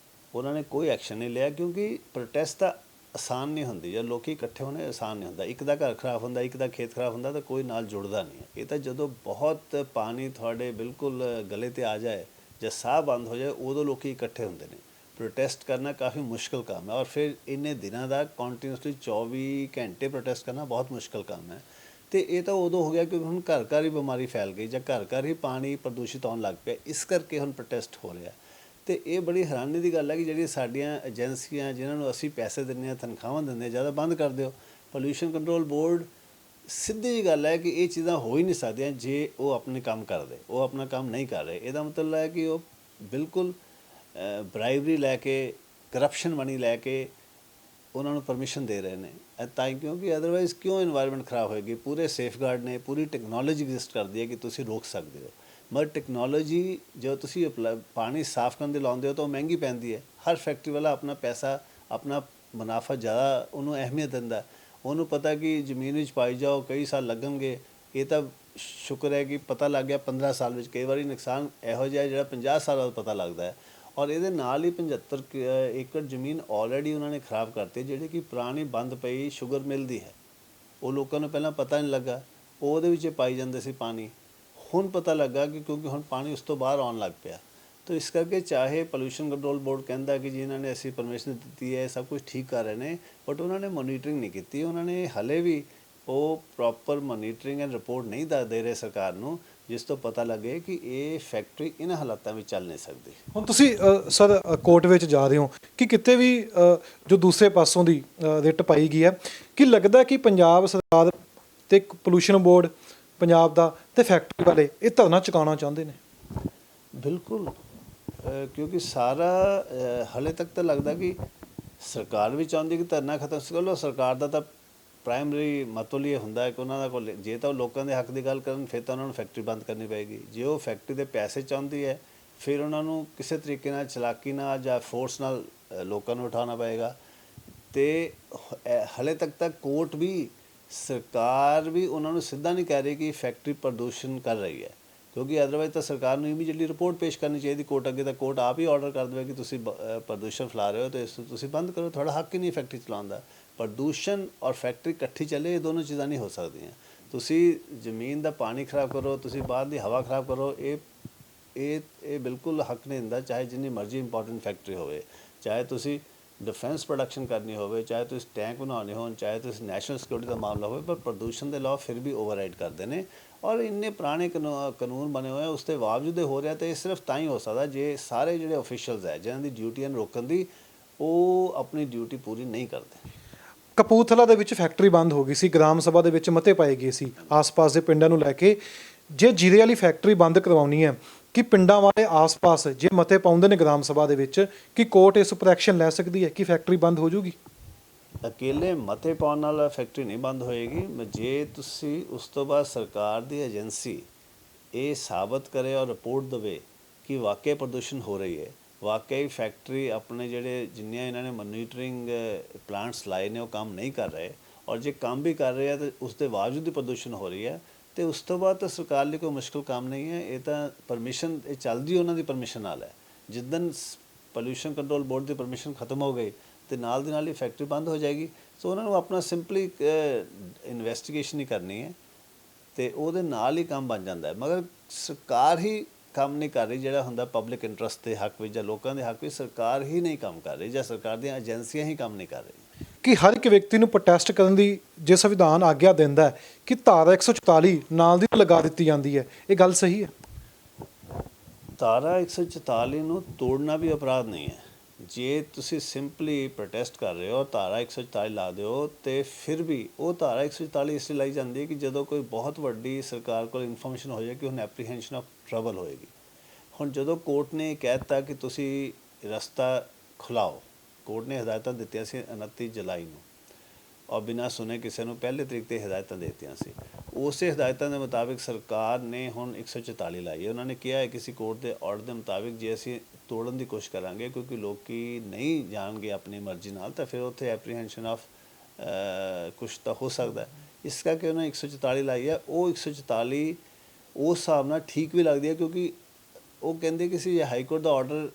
ਉਹਨਾਂ ਨੇ ਕੋਈ ਐਕਸ਼ਨ ਨਹੀਂ ਲਿਆ ਕਿਉਂਕਿ ਪ੍ਰੋਟੈਸਟ ਤਾਂ ਆਸਾਨ ਨਹੀਂ ਹੁੰਦੀ, ਜਾਂ ਲੋਕ ਇਕੱਠੇ ਹੋਣੇ ਆਸਾਨ ਨਹੀਂ ਹੁੰਦਾ। ਇੱਕ ਦਾ ਘਰ ਖਰਾਬ ਹੁੰਦਾ, ਇੱਕ ਦਾ ਖੇਤ ਖਰਾਬ ਹੁੰਦਾ ਤਾਂ ਕੋਈ ਨਾਲ ਜੁੜਦਾ ਨਹੀਂ ਹੈ। ਇਹ ਤਾਂ ਜਦੋਂ ਬਹੁਤ ਪਾਣੀ ਤੁਹਾਡੇ ਬਿਲਕੁਲ ਗਲੇ 'ਤੇ ਆ ਜਾਏ ਜਾਂ ਸਾਹ ਬੰਦ ਹੋ ਜਾਏ ਉਦੋਂ ਲੋਕ ਇਕੱਠੇ ਹੁੰਦੇ ਨੇ। ਪ੍ਰੋਟੈਸਟ ਕਰਨਾ ਕਾਫੀ ਮੁਸ਼ਕਿਲ ਕੰਮ ਹੈ ਔਰ ਫਿਰ ਇੰਨੇ ਦਿਨਾਂ ਦਾ ਕੰਟੀਨਿਊਸਲੀ 24 ਘੰਟੇ ਪ੍ਰੋਟੈਸਟ ਕਰਨਾ ਬਹੁਤ ਮੁਸ਼ਕਿਲ ਕੰਮ ਹੈ। ਅਤੇ ਇਹ ਤਾਂ ਉਦੋਂ ਹੋ ਗਿਆ ਕਿਉਂਕਿ ਹੁਣ ਘਰ ਘਰ ਹੀ ਬਿਮਾਰੀ ਫੈਲ ਗਈ ਜਾਂ ਘਰ ਘਰ ਹੀ ਪਾਣੀ ਪ੍ਰਦੂਸ਼ਿਤ ਆਉਣ ਲੱਗ ਪਿਆ, ਇਸ ਕਰਕੇ ਹੁਣ ਪ੍ਰੋਟੈਸਟ ਹੋ ਰਿਹਾ। ਤੇ ਇਹ ਬੜੀ ਹੈਰਾਨੀ ਦੀ ਗੱਲ ਹੈ ਕਿ ਜਿਹੜੀਆਂ ਸਾਡੀਆਂ ਏਜੰਸੀਆਂ ਜਿਨ੍ਹਾਂ ਨੂੰ ਅਸੀਂ ਪੈਸੇ ਦਿੰਦੇ ਹਾਂ, ਤਨਖਾਹਾਂ ਦਿੰਦੇ ਹਾਂ, ਜ਼ਿਆਦਾ ਬੰਦ ਕਰ ਦਿਓ। ਪੋਲਿਊਸ਼ਨ ਕੰਟਰੋਲ ਬੋਰਡ, ਸਿੱਧੀ ਜਿਹੀ ਗੱਲ ਹੈ ਕਿ ਇਹ ਚੀਜ਼ਾਂ ਹੋ ਹੀ ਨਹੀਂ ਸਕਦੀਆਂ ਜੇ ਉਹ ਆਪਣੇ ਕੰਮ ਕਰਦੇ। ਉਹ ਆਪਣਾ ਕੰਮ ਨਹੀਂ ਕਰ ਰਹੇ, ਇਹਦਾ ਮਤਲਬ ਹੈ ਕਿ ਉਹ ਬਿਲਕੁਲ ਬਰਾਈਬਰੀ ਲੈ ਕੇ, ਕਰਪਸ਼ਨ ਮਨੀ ਲੈ ਕੇ ਉਹਨਾਂ ਨੂੰ ਪਰਮਿਸ਼ਨ ਦੇ ਰਹੇ ਨੇ। ਤਾਂ ਹੀ, ਕਿਉਂਕਿ ਅਦਰਵਾਈਜ਼ ਕਿਉਂ ਇਨਵਾਇਰਨਮੈਂਟ ਖਰਾਬ ਹੋਏਗੀ? ਪੂਰੇ ਸੇਫਗਾਰਡ ਨੇ, ਪੂਰੀ ਟੈਕਨੋਲੋਜੀ ਐਗਜ਼ਿਸਟ ਕਰਦੀ ਹੈ ਕਿ ਤੁਸੀਂ ਰੋਕ ਸਕਦੇ ਹੋ। ਮਗਰ ਟੈਕਨੋਲੋਜੀ ਜੋ ਤੁਸੀਂ ਪਾਣੀ ਸਾਫ਼ ਕਰਨ ਦੇ ਲਾਉਂਦੇ ਹੋ ਤਾਂ ਉਹ ਮਹਿੰਗੀ ਪੈਂਦੀ ਹੈ। ਹਰ ਫੈਕਟਰੀ ਵਾਲਾ ਆਪਣਾ ਪੈਸਾ, ਆਪਣਾ ਮੁਨਾਫਾ ਜ਼ਿਆਦਾ ਉਹਨੂੰ ਅਹਿਮੀਅਤ ਦਿੰਦਾ। ਉਹਨੂੰ ਪਤਾ ਕਿ ਜ਼ਮੀਨ ਵਿੱਚ ਪਾਈ ਜਾਓ, ਕਈ ਸਾਲ ਲੱਗਣਗੇ। ਇਹ ਤਾਂ ਸ਼ੁਕਰ ਹੈ ਕਿ ਪਤਾ ਲੱਗ ਗਿਆ 15 ਸਾਲ ਵਿੱਚ। ਕਈ ਵਾਰੀ ਨੁਕਸਾਨ ਇਹੋ ਜਿਹਾ ਜਿਹੜਾ 50 ਸਾਲ ਬਾਅਦ ਪਤਾ ਲੱਗਦਾ ਹੈ। ਔਰ ਇਹਦੇ ਨਾਲ ਹੀ 75 ਏਕੜ ਜ਼ਮੀਨ ਆਲਰੇਡੀ ਉਹਨਾਂ ਨੇ ਖਰਾਬ ਕਰਤੀ, ਜਿਹੜੀ ਕਿ ਪੁਰਾਣੀ ਬੰਦ ਪਈ ਸ਼ੂਗਰ ਮਿਲ ਦੀ ਹੈ। ਉਹ ਲੋਕਾਂ ਨੂੰ ਪਹਿਲਾਂ ਪਤਾ ਨਹੀਂ ਲੱਗਾ, ਉਹ ਉਹਦੇ ਵਿੱਚ ਪਾਈ ਜਾਂਦੇ ਸੀ ਪਾਣੀ। ਹੁਣ ਪਤਾ ਲੱਗਾ ਕਿ ਕਿਉਂਕਿ ਹੁਣ ਪਾਣੀ ਉਸ ਤੋਂ ਬਾਹਰ ਆਉਣ ਲੱਗ ਪਿਆ। ਤਾਂ ਇਸ ਕਰਕੇ ਚਾਹੇ ਪੋਲਿਊਸ਼ਨ ਕੰਟਰੋਲ ਬੋਰਡ ਕਹਿੰਦਾ ਕਿ ਜਿਨ੍ਹਾਂ ਨੇ ਅਸੀਂ ਪਰਮਿਸ਼ਨ ਦਿੱਤੀ ਹੈ ਸਭ ਕੁਝ ਠੀਕ ਕਰ ਰਹੇ ਨੇ, ਬਟ ਉਹਨਾਂ ਨੇ ਮੋਨੀਟਰਿੰਗ ਨਹੀਂ ਕੀਤੀ। ਉਹਨਾਂ ਨੇ ਹਲੇ ਵੀ ਉਹ ਪ੍ਰੋਪਰ ਮੋਨੀਟਰਿੰਗ ਐਂਡ ਰਿਪੋਰਟ ਨਹੀਂ ਦੇ ਰਹੇ ਸਰਕਾਰ ਨੂੰ, ਜਿਸ ਤੋਂ ਪਤਾ ਲੱਗੇ ਕਿ ਇਹ ਫੈਕਟਰੀ ਇਹਨਾਂ ਹਾਲਾਤਾਂ ਵਿੱਚ ਚੱਲ ਨਹੀਂ ਸਕਦੀ। ਹੁਣ ਤੁਸੀਂ ਸਰ ਕੋਰਟ ਵਿੱਚ ਜਾ ਰਹੇ ਹੋ ਕਿ ਕਿਤੇ ਵੀ ਜੋ ਦੂਸਰੇ ਪਾਸੋਂ ਦੀ ਰਿਟ ਪਾਈ ਗਈ ਹੈ, ਕਿ ਲੱਗਦਾ ਕਿ ਪੰਜਾਬ ਸਰਕਾਰ ਤੇ ਪੋਲਿਊਸ਼ਨ ਬੋਰਡ ਪੰਜਾਬ ਦਾ ਤੇ ਫੈਕਟਰੀ ਵਾਲੇ ਇਹ ਧਰਨਾ ਚੁਕਾਉਣਾ ਚਾਹੁੰਦੇ ਨੇ? ਬਿਲਕੁਲ, ਕਿਉਂਕਿ ਸਾਰਾ ਹਲੇ ਤੱਕ ਤਾਂ ਲੱਗਦਾ ਕਿ ਸਰਕਾਰ ਵੀ ਚਾਹੁੰਦੀ ਕਿ ਧਰਨਾ ਖਤਮ ਕਰੋ। ਸਰਕਾਰ ਦਾ ਤਾਂ ਪ੍ਰਾਇਮਰੀ ਮਤਲਬ ਇਹ ਹੁੰਦਾ ਹੈ ਕਿ ਉਹਨਾਂ ਦਾ ਕੋਲ ਜੇ ਤਾਂ ਉਹ ਲੋਕਾਂ ਦੇ ਹੱਕ ਦੀ ਗੱਲ ਕਰਨ, ਫਿਰ ਤਾਂ ਉਹਨਾਂ ਨੂੰ ਫੈਕਟਰੀ ਬੰਦ ਕਰਨੀ ਪਏਗੀ। ਜੇ ਉਹ ਫੈਕਟਰੀ ਦੇ ਪੈਸੇ ਚਾਹੁੰਦੀ ਹੈ, ਫਿਰ ਉਹਨਾਂ ਨੂੰ ਕਿਸੇ ਤਰੀਕੇ ਨਾਲ, ਚਲਾਕੀ ਨਾਲ ਜਾਂ ਫੋਰਸ ਨਾਲ ਲੋਕਾਂ ਨੂੰ ਉਠਾਉਣਾ ਪਏਗਾ। ਅਤੇ ਹਲੇ ਤੱਕ ਤਾਂ ਕੋਰਟ ਵੀ, ਸਰਕਾਰ ਵੀ ਉਹਨਾਂ ਨੂੰ ਸਿੱਧਾ ਨਹੀਂ ਕਹਿ ਰਹੀ ਕਿ ਫੈਕਟਰੀ ਪ੍ਰਦੂਸ਼ਣ ਕਰ ਰਹੀ ਹੈ, ਕਿਉਂਕਿ ਅਦਰਵਾਈਜ਼ ਤਾਂ ਸਰਕਾਰ ਨੂੰ ਇਮੀਡੀਏਟਲੀ ਰਿਪੋਰਟ ਪੇਸ਼ ਕਰਨੀ ਚਾਹੀਦੀ ਕੋਰਟ ਅੱਗੇ। ਤਾਂ ਕੋਰਟ ਆਪ ਹੀ ਆਰਡਰ ਕਰ ਦੇਵੇ ਕਿ ਤੁਸੀਂ ਪ੍ਰਦੂਸ਼ਣ ਫੈਲਾ ਰਹੇ ਹੋ ਅਤੇ ਇਸ ਨੂੰ ਤੁਸੀਂ ਬੰਦ ਕਰੋ, ਤੁਹਾਡਾ ਹੱਕ ਹੀ ਨਹੀਂ ਫੈਕਟਰੀ ਚਲਾਉਣ ਦਾ। ਪ੍ਰਦੂਸ਼ਣ ਔਰ ਫੈਕਟਰੀ ਇਕੱਠੀ ਚੱਲੇ, ਇਹ ਦੋਨੋਂ ਚੀਜ਼ਾਂ ਨਹੀਂ ਹੋ ਸਕਦੀਆਂ। ਤੁਸੀਂ ਜ਼ਮੀਨ ਦਾ ਪਾਣੀ ਖਰਾਬ ਕਰੋ, ਤੁਸੀਂ ਬਾਹਰ ਦੀ ਹਵਾ ਖਰਾਬ ਕਰੋ, ਇਹ ਬਿਲਕੁਲ ਹੱਕ ਨਹੀਂ ਦਿੰਦਾ। ਚਾਹੇ ਜਿੰਨੀ ਮਰਜ਼ੀ ਇੰਪੋਰਟੈਂਟ ਫੈਕਟਰੀ ਹੋਵੇ, ਚਾਹੇ ਤੁਸੀਂ ਡਿਫੈਂਸ ਪ੍ਰੋਡਕਸ਼ਨ ਕਰਨੀ ਹੋਵੇ, ਚਾਹੇ ਤੁਸੀਂ ਟੈਂਕ ਬਣਾਉਣੇ ਹੋਣ, ਚਾਹੇ ਤੁਸੀਂ ਨੈਸ਼ਨਲ ਸਿਕਿਉਰਿਟੀ ਦਾ ਮਾਮਲਾ ਹੋਵੇ, ਪਰ ਪ੍ਰਦੂਸ਼ਣ ਦੇ ਲਾਅ ਫਿਰ ਵੀ ਓਵਰਰਾਈਡ ਕਰਦੇ ਨੇ। ਔਰ ਇੰਨੇ ਪੁਰਾਣੇ ਕਾਨੂੰਨ ਬਣੇ ਹੋਏ ਉਸ ਦੇ ਬਾਵਜੂਦ ਹੋ ਰਿਹਾ। ਤਾਂ ਇਹ ਸਿਰਫ ਤਾਂ ਹੀ ਹੋ ਸਕਦਾ ਜੇ ਸਾਰੇ ਜਿਹੜੇ ਆਫੀਸ਼ੀਅਲਸ ਹੈ ਜਿਨ੍ਹਾਂ ਦੀ ਡਿਊਟੀ ਹਨ ਰੋਕਣ ਦੀ, ਉਹ ਆਪਣੀ ਡਿਊਟੀ ਪੂਰੀ ਨਹੀਂ ਕਰਦੇ। ਕਪੂਰਥਲਾ ਦੇ ਵਿੱਚ ਫੈਕਟਰੀ ਬੰਦ ਹੋ ਗਈ ਸੀ, ਗ੍ਰਾਮ ਸਭਾ ਦੇ ਵਿੱਚ ਮਤੇ ਪਾਏ ਗਏ ਸੀ ਆਸ-ਪਾਸ ਦੇ ਪਿੰਡਾਂ ਨੂੰ ਲੈ ਕੇ। ਜੇ ਜੀਰੇ ਵਾਲੀ ਫੈਕਟਰੀ ਬੰਦ ਕਰਵਾਉਣੀ ਹੈ, ਕਿ ਪਿੰਡਾਂ ਵਾਲੇ ਆਸ-ਪਾਸ ਜੇ ਮਤੇ ਪਾਉਂਦੇ ਨੇ ਗ੍ਰਾਮ ਸਭਾ ਦੇ ਵਿੱਚ, ਕਿ ਕੋਰਟ ਇਸ ਉੱਪਰ ਐਕਸ਼ਨ ਲੈ ਸਕਦੀ ਹੈ ਕਿ ਫੈਕਟਰੀ ਬੰਦ ਹੋ ਜੂਗੀ? ਅਕੇਲੇ ਮਤੇ ਪਾਉਣ ਨਾਲ ਫੈਕਟਰੀ ਨਹੀਂ ਬੰਦ ਹੋਏਗੀ। ਜੇ ਤੁਸੀਂ ਉਸ ਤੋਂ ਬਾਅਦ ਸਰਕਾਰ ਦੀ ਏਜੰਸੀ ਇਹ ਸਾਬਤ ਕਰੇ ਔਰ ਰਿਪੋਰਟ ਦੇਵੇ ਕਿ ਵਾਕਿਆ ਪ੍ਰਦੂਸ਼ਣ ਹੋ ਰਹੀ ਹੈ, ਵਾਕਈ ਫੈਕਟਰੀ ਆਪਣੇ ਜਿਹੜੇ ਜਿੰਨੀਆਂ ਇਹਨਾਂ ਨੇ ਮੋਨੀਟਰਿੰਗ ਪਲਾਂਟਸ ਲਾਏ ਨੇ ਉਹ ਕੰਮ ਨਹੀਂ ਕਰ ਰਹੇ, ਔਰ ਜੇ ਕੰਮ ਵੀ ਕਰ ਰਹੇ ਆ ਤਾਂ ਉਸ ਦੇ ਬਾਵਜੂਦ ਹੀ ਪ੍ਰਦੂਸ਼ਣ ਹੋ ਰਹੀ ਹੈ, ਅਤੇ ਉਸ ਤੋਂ ਬਾਅਦ ਤਾਂ ਸਰਕਾਰ ਲਈ ਕੋਈ ਮੁਸ਼ਕਿਲ ਕੰਮ ਨਹੀਂ ਹੈ। ਇਹ ਤਾਂ ਪਰਮਿਸ਼ਨ ਇਹ ਚੱਲਦੀ ਉਹਨਾਂ ਦੀ ਪਰਮਿਸ਼ਨ ਨਾਲ ਹੈ। ਜਿੱਦਣ ਪੋਲਿਊਸ਼ਨ ਕੰਟਰੋਲ ਬੋਰਡ ਦੀ ਪਰਮਿਸ਼ਨ ਖਤਮ ਹੋ ਗਈ ਅਤੇ ਨਾਲ ਦੀ ਨਾਲ ਹੀ ਫੈਕਟਰੀ ਬੰਦ ਹੋ ਜਾਏਗੀ। ਸੋ ਉਹਨਾਂ ਨੂੰ ਆਪਣਾ ਸਿੰਪਲੀ ਇਨਵੈਸਟੀਗੇਸ਼ਨ ਹੀ ਕਰਨੀ ਹੈ ਅਤੇ ਉਹਦੇ ਨਾਲ ਹੀ ਕੰਮ ਬਣ ਜਾਂਦਾ ਹੈ। ਮਗਰ ਸਰਕਾਰ ਹੀ ਕੰਮ ਨਹੀਂ ਕਰ ਰਹੀ। ਜਿਹੜਾ ਹੁੰਦਾ ਪਬਲਿਕ ਇੰਟਰਸਟ ਦੇ ਹੱਕ ਵਿੱਚ ਜਾਂ ਲੋਕਾਂ ਦੇ ਹੱਕ ਵਿੱਚ, ਸਰਕਾਰ ਹੀ ਨਹੀਂ ਕੰਮ ਕਰ ਰਹੀ ਜਾਂ ਸਰਕਾਰ ਦੀਆਂ ਏਜੰਸੀਆਂ ਹੀ ਕੰਮ ਨਹੀਂ ਕਰ ਰਹੀਆਂ। ਕਿ ਹਰ ਇੱਕ ਵਿਅਕਤੀ ਨੂੰ ਪ੍ਰੋਟੈਸਟ ਕਰਨ ਦੀ ਜੇ ਸੰਵਿਧਾਨ ਆਗਿਆ ਦਿੰਦਾ ਹੈ, ਕਿ ਧਾਰਾ 144 ਨਾਲ ਦੀ ਲਗਾ ਦਿੱਤੀ ਜਾਂਦੀ ਹੈ, ਇਹ ਗੱਲ ਸਹੀ ਹੈ? ਧਾਰਾ 144 ਨੂੰ ਤੋੜਨਾ ਵੀ ਅਪਰਾਧ ਨਹੀਂ ਹੈ। ਜੇ ਤੁਸੀਂ ਸਿੰਪਲੀ ਪ੍ਰੋਟੈਸਟ ਕਰ ਰਹੇ ਹੋ, ਧਾਰਾ 144 ਲਾ ਦਿਓ, ਅਤੇ ਫਿਰ ਵੀ ਉਹ ਧਾਰਾ 144 ਇਸ ਲਈ ਲਾਈ ਜਾਂਦੀ ਹੈ ਕਿ ਜਦੋਂ ਕੋਈ ਬਹੁਤ ਵੱਡੀ ਸਰਕਾਰ ਕੋਲ ਇਨਫੋਰਮੇਸ਼ਨ ਹੋ ਜਾਏ ਕਿ ਹੁਣ ਐਪਰੀਹੈਂਸ਼ਨ ਆਫ ਟਰਬਲ ਹੋਏਗੀ। ਹੁਣ ਜਦੋਂ ਕੋਰਟ ਨੇ ਕਹਿ ਦਿੱਤਾ ਕਿ ਤੁਸੀਂ ਰਸਤਾ ਖੁਲਾਓ, ਕੋਰਟ ਨੇ ਹਦਾਇਤਾਂ ਦਿੱਤੀਆਂ ਸੀ 29 ਜੁਲਾਈ ਨੂੰ, ਔਰ ਬਿਨਾਂ ਸੁਣੇ ਕਿਸੇ ਨੂੰ ਪਹਿਲੇ ਤਰੀਕ 'ਤੇ ਹਦਾਇਤਾਂ ਦੇ ਦਿੱਤੀਆਂ ਸੀ। ਉਸੇ ਹਦਾਇਤਾਂ ਦੇ ਮੁਤਾਬਿਕ ਸਰਕਾਰ ਨੇ ਹੁਣ 144 ਲਾਈ ਹੈ। ਉਹਨਾਂ ਨੇ ਕਿਹਾ ਹੈ ਕਿਸੇ ਕੋਰਟ ਦੇ ਆਰਡਰ ਦੇ ਮੁਤਾਬਿਕ ਜੇ ਅਸੀਂ ਤੋੜਨ ਦੀ ਕੋਸ਼ਿਸ਼ ਕਰਾਂਗੇ, ਕਿਉਂਕਿ ਲੋਕ ਨਹੀਂ ਜਾਣਗੇ ਆਪਣੀ ਮਰਜ਼ੀ ਨਾਲ, ਤਾਂ ਫਿਰ ਉੱਥੇ ਐਪਰੀਹੈਂਸ਼ਨ ਆਫ ਕੁਛ ਤਾਂ ਹੋ ਸਕਦਾ। ਇਸ ਕਰਕੇ ਉਹਨਾਂ 144 ਲਾਈ ਹੈ। ਉਹ 144 ਉਸ ਹਿਸਾਬ ਨਾਲ ਠੀਕ ਵੀ ਲੱਗਦੀ ਹੈ, ਕਿਉਂਕਿ ਉਹ ਕਹਿੰਦੇ ਕਿ ਅਸੀਂ ਹਾਈ ਕੋਰਟ ਦਾ ਆਰਡਰ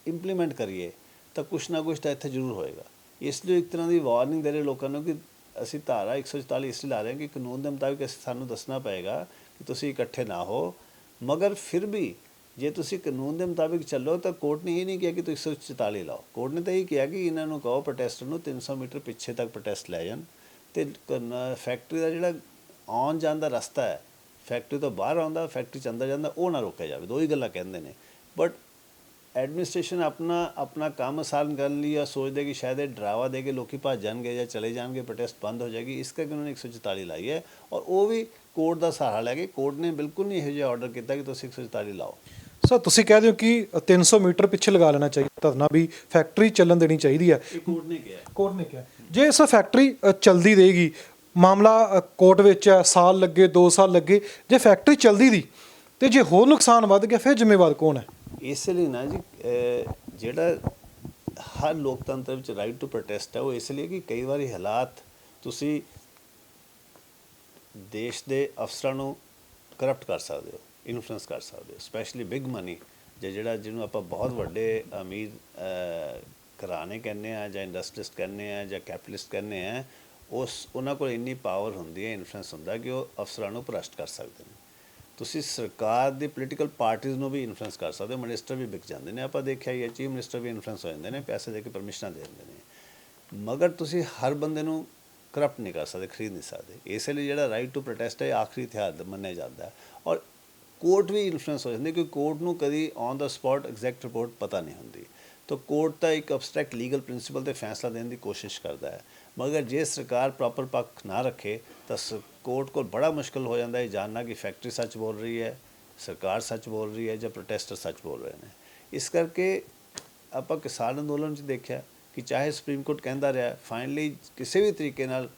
ਇੰਪਲੀਮੈਂਟ ਕਰੀਏ ਤਾਂ ਕੁਛ ਨਾ ਕੁਛ ਤਾਂ ਇੱਥੇ ਜ਼ਰੂਰ ਹੋਏਗਾ। ਇਸ ਲਈ ਇੱਕ ਤਰ੍ਹਾਂ ਦੀ ਵਾਰਨਿੰਗ ਦੇ ਰਹੇ ਲੋਕਾਂ ਨੂੰ ਕਿ ਅਸੀਂ ਧਾਰਾ 144 ਇਸ ਲਈ ਲਾ ਰਹੇ ਹਾਂ ਕਿ ਕਾਨੂੰਨ ਦੇ ਮੁਤਾਬਿਕ ਸਾਨੂੰ ਦੱਸਣਾ ਪਏਗਾ ਕਿ ਤੁਸੀਂ ਇਕੱਠੇ ਨਾ ਹੋ। ਮਗਰ ਫਿਰ ਵੀ ਜੇ ਤੁਸੀਂ ਕਾਨੂੰਨ ਦੇ ਮੁਤਾਬਿਕ ਚੱਲੋ ਤਾਂ ਕੋਰਟ ਨੇ ਇਹ ਨਹੀਂ ਕਿਹਾ ਕਿ ਤੁਸੀਂ 144 ਲਾਓ। ਕੋਰਟ ਨੇ ਤਾਂ ਇਹ ਕਿਹਾ ਕਿ ਇਹਨਾਂ ਨੂੰ ਕਹੋ ਪ੍ਰੋਟੈਸਟਰ ਨੂੰ 300 ਮੀਟਰ ਪਿੱਛੇ ਤੱਕ ਪ੍ਰੋਟੈਸਟ ਲੈ ਜਾਣ, ਅਤੇ ਫੈਕਟਰੀ ਦਾ ਜਿਹੜਾ ਆਉਣ ਜਾਣ ਦਾ ਰਸਤਾ ਹੈ, ਫੈਕਟਰੀ ਤੋਂ ਬਾਹਰ ਆਉਂਦਾ, ਫੈਕਟਰੀ 'ਚ ਅੰਦਰ ਜਾਂਦਾ, ਉਹ ਨਾ ਰੋਕਿਆ ਜਾਵੇ। ਦੋ ਹੀ ਗੱਲਾਂ ਕਹਿੰਦੇ ਨੇ। ਬਟ ਐਡਮਿਨਿਸਟ੍ਰੇਸ਼ਨ ਆਪਣਾ ਕੰਮ ਆਸਾਨ ਕਰਨ ਲਈ ਜਾਂ ਸੋਚਦੇ ਕਿ ਸ਼ਾਇਦ ਇਹ ਡਰਾਵਾ ਦੇ ਕੇ ਲੋਕੀ ਭੱਜ ਜਾਣਗੇ ਜਾਂ ਚਲੇ ਜਾਣਗੇ, ਪ੍ਰੋਟੈਸਟ ਬੰਦ ਹੋ ਜਾਏਗੀ, ਇਸ ਕਰਕੇ ਉਹਨਾਂ ਨੇ 144 ਲਾਈ ਹੈ। ਔਰ ਉਹ ਵੀ ਕੋਰਟ ਦਾ ਸਹਾਰਾ ਲੈ ਕੇ। ਕੋਰਟ ਨੇ ਬਿਲਕੁਲ ਨਹੀਂ ਇਹੋ ਜਿਹਾ ਆਰਡਰ ਕੀਤਾ ਕਿ ਤੁਸੀਂ 144 ਲਾਓ। ਸਰ ਤੁਸੀਂ ਕਹਿ ਹੋ ਕਿ 300 ਮੀਟਰ ਪਿੱਛੇ ਲਗਾ ਲੈਣਾ ਚਾਹੀਦਾ ਧਰਨਾ, ਵੀ ਫੈਕਟਰੀ ਚੱਲਣ ਦੇਣੀ ਚਾਹੀਦੀ ਹੈ। ਇਹ ਕੋਰਟ ਨੇ ਕਿਹਾ। ਕੋਰਟ ਨੇ ਕਿਹਾ ਜੇ ਇਸ ਫੈਕਟਰੀ ਚੱਲਦੀ ਰਹੇਗੀ, ਮਾਮਲਾ ਕੋਰਟ ਵਿੱਚ ਹੈ, ਸਾਲ ਲੱਗੇ 2 ਸਾਲ ਲੱਗੇ, ਜੇ ਫੈਕਟਰੀ ਚੱਲਦੀ ਦੀ ਤੇ ਜੇ ਹੋਰ ਨੁਕਸਾਨ ਵੱਧ ਗਿਆ ਫਿਰ ਜ਼ਿੰਮੇਵਾਰ ਕੌਣ ਹੈ? ਇਸ ਲਈ ਨਾ ਜੀ ਜਿਹੜਾ ਹਰ ਲੋਕਤੰਤਰ ਵਿੱਚ ਰਾਈਟ ਟੂ ਪ੍ਰੋਟੈਸਟ ਹੈ, ਉਹ ਇਸ ਲਈ ਕਿ ਕਈ ਵਾਰੀ ਹਾਲਾਤ ਤੁਸੀਂ ਦੇਸ਼ ਦੇ ਅਫਸਰਾਂ ਨੂੰ ਕਰਪਟ ਕਰ ਸਕਦੇ ਹੋ, ਇਨਫਲੂਐਂਸ ਕਰ ਸਕਦੇ ਹੋ, ਸਪੈਸ਼ਲੀ ਬਿਗ ਮਨੀ ਜਿਹੜਾ ਜਿਹਨੂੰ ਆਪਾਂ ਬਹੁਤ ਵੱਡੇ ਅਮੀਰ ਘਰਾਣੇ ਕਹਿੰਦੇ ਆ ਜਾਂ ਇੰਡਸਟਰੀਸਟ ਕਹਿੰਦੇ ਆ ਜਾਂ ਕੈਪੀਟਲਿਸਟ ਕਹਿੰਦੇ ਆ, ਉਹਨਾਂ ਕੋਲ ਇੰਨੀ ਪਾਵਰ ਹੁੰਦੀ ਹੈ, ਇਨਫਲੂਐਂਸ ਹੁੰਦਾ ਕਿ ਉਹ ਅਫਸਰਾਂ ਨੂੰ ਭ੍ਰਸ਼ਟ ਕਰ ਸਕਦੇ ਨੇ। ਤੁਸੀਂ ਸਰਕਾਰ ਦੀ ਪੋਲੀਟੀਕਲ ਪਾਰਟੀਜ਼ ਨੂੰ ਵੀ ਇਨਫਲੂਐਂਸ ਕਰ ਸਕਦੇ ਹੋ, ਮਿਨਿਸਟਰ ਵੀ ਵਿਕ ਜਾਂਦੇ ਨੇ, ਆਪਾਂ ਦੇਖਿਆ ਹੀ ਹੈ, ਚੀਫ ਮਿਨਿਸਟਰ ਵੀ ਇਨਫਲੂਐਂਸ ਹੋ ਜਾਂਦੇ ਨੇ, ਪੈਸੇ ਦੇ ਕੇ ਪਰਮਿਸ਼ਨਾਂ ਦੇ ਦਿੰਦੇ ਨੇ। ਮਗਰ ਤੁਸੀਂ ਹਰ ਬੰਦੇ ਨੂੰ ਕਰਪਟ ਨਹੀਂ ਕਰ ਸਕਦੇ, ਖਰੀਦ ਨਹੀਂ ਸਕਦੇ। ਇਸ ਲਈ ਜਿਹੜਾ ਰਾਈਟ ਟੂ ਪ੍ਰੋਟੈਸਟ ਹੈ ਆਖਰੀ ਹਥਿਆਰ ਮੰਨਿਆ ਜਾਂਦਾ ਹੈ। ਔਰ ਕੋਰਟ ਵੀ ਇਨਫਲੂਐਂਸ ਹੋ ਜਾਂਦੀ, ਕਿਉਂਕਿ ਕੋਰਟ ਨੂੰ ਕਦੀ on the spot exact report ਪਤਾ ਨਹੀਂ ਹੁੰਦੀ, ਤਾਂ ਕੋਰਟ ਤਾਂ ਇੱਕ ਅਬਸਟਰੈਕਟ ਲੀਗਲ ਪ੍ਰਿੰਸੀਪਲ 'ਤੇ ਫੈਸਲਾ ਦੇਣ ਦੀ ਕੋਸ਼ਿਸ਼ ਕਰਦਾ ਹੈ। ਮਗਰ ਜੇ ਸਰਕਾਰ ਪ੍ਰੋਪਰ ਪੱਖ ਨਾ ਰੱਖੇ ਤਾਂ ਕੋਰਟ ਕੋਲ ਬੜਾ ਮੁਸ਼ਕਿਲ ਹੋ ਜਾਂਦਾ ਹੈ ਜਾਣਨਾ ਕਿ ਫੈਕਟਰੀ ਸੱਚ ਬੋਲ ਰਹੀ ਹੈ, ਸਰਕਾਰ ਸੱਚ ਬੋਲ ਰਹੀ ਹੈ ਜਾਂ ਪ੍ਰੋਟੈਸਟਰ ਸੱਚ ਬੋਲ ਰਹੇ ਨੇ। ਇਸ ਕਰਕੇ ਆਪਾਂ ਕਿਸਾਨ ਅੰਦੋਲਨ 'ਚ ਦੇਖਿਆ ਕਿ ਚਾਹੇ ਸੁਪਰੀਮ ਕੋਰਟ ਕਹਿੰਦਾ ਰਿਹਾ, ਫਾਈਨਲੀ ਕਿਸੇ ਵੀ ਤਰੀਕੇ ਨਾਲ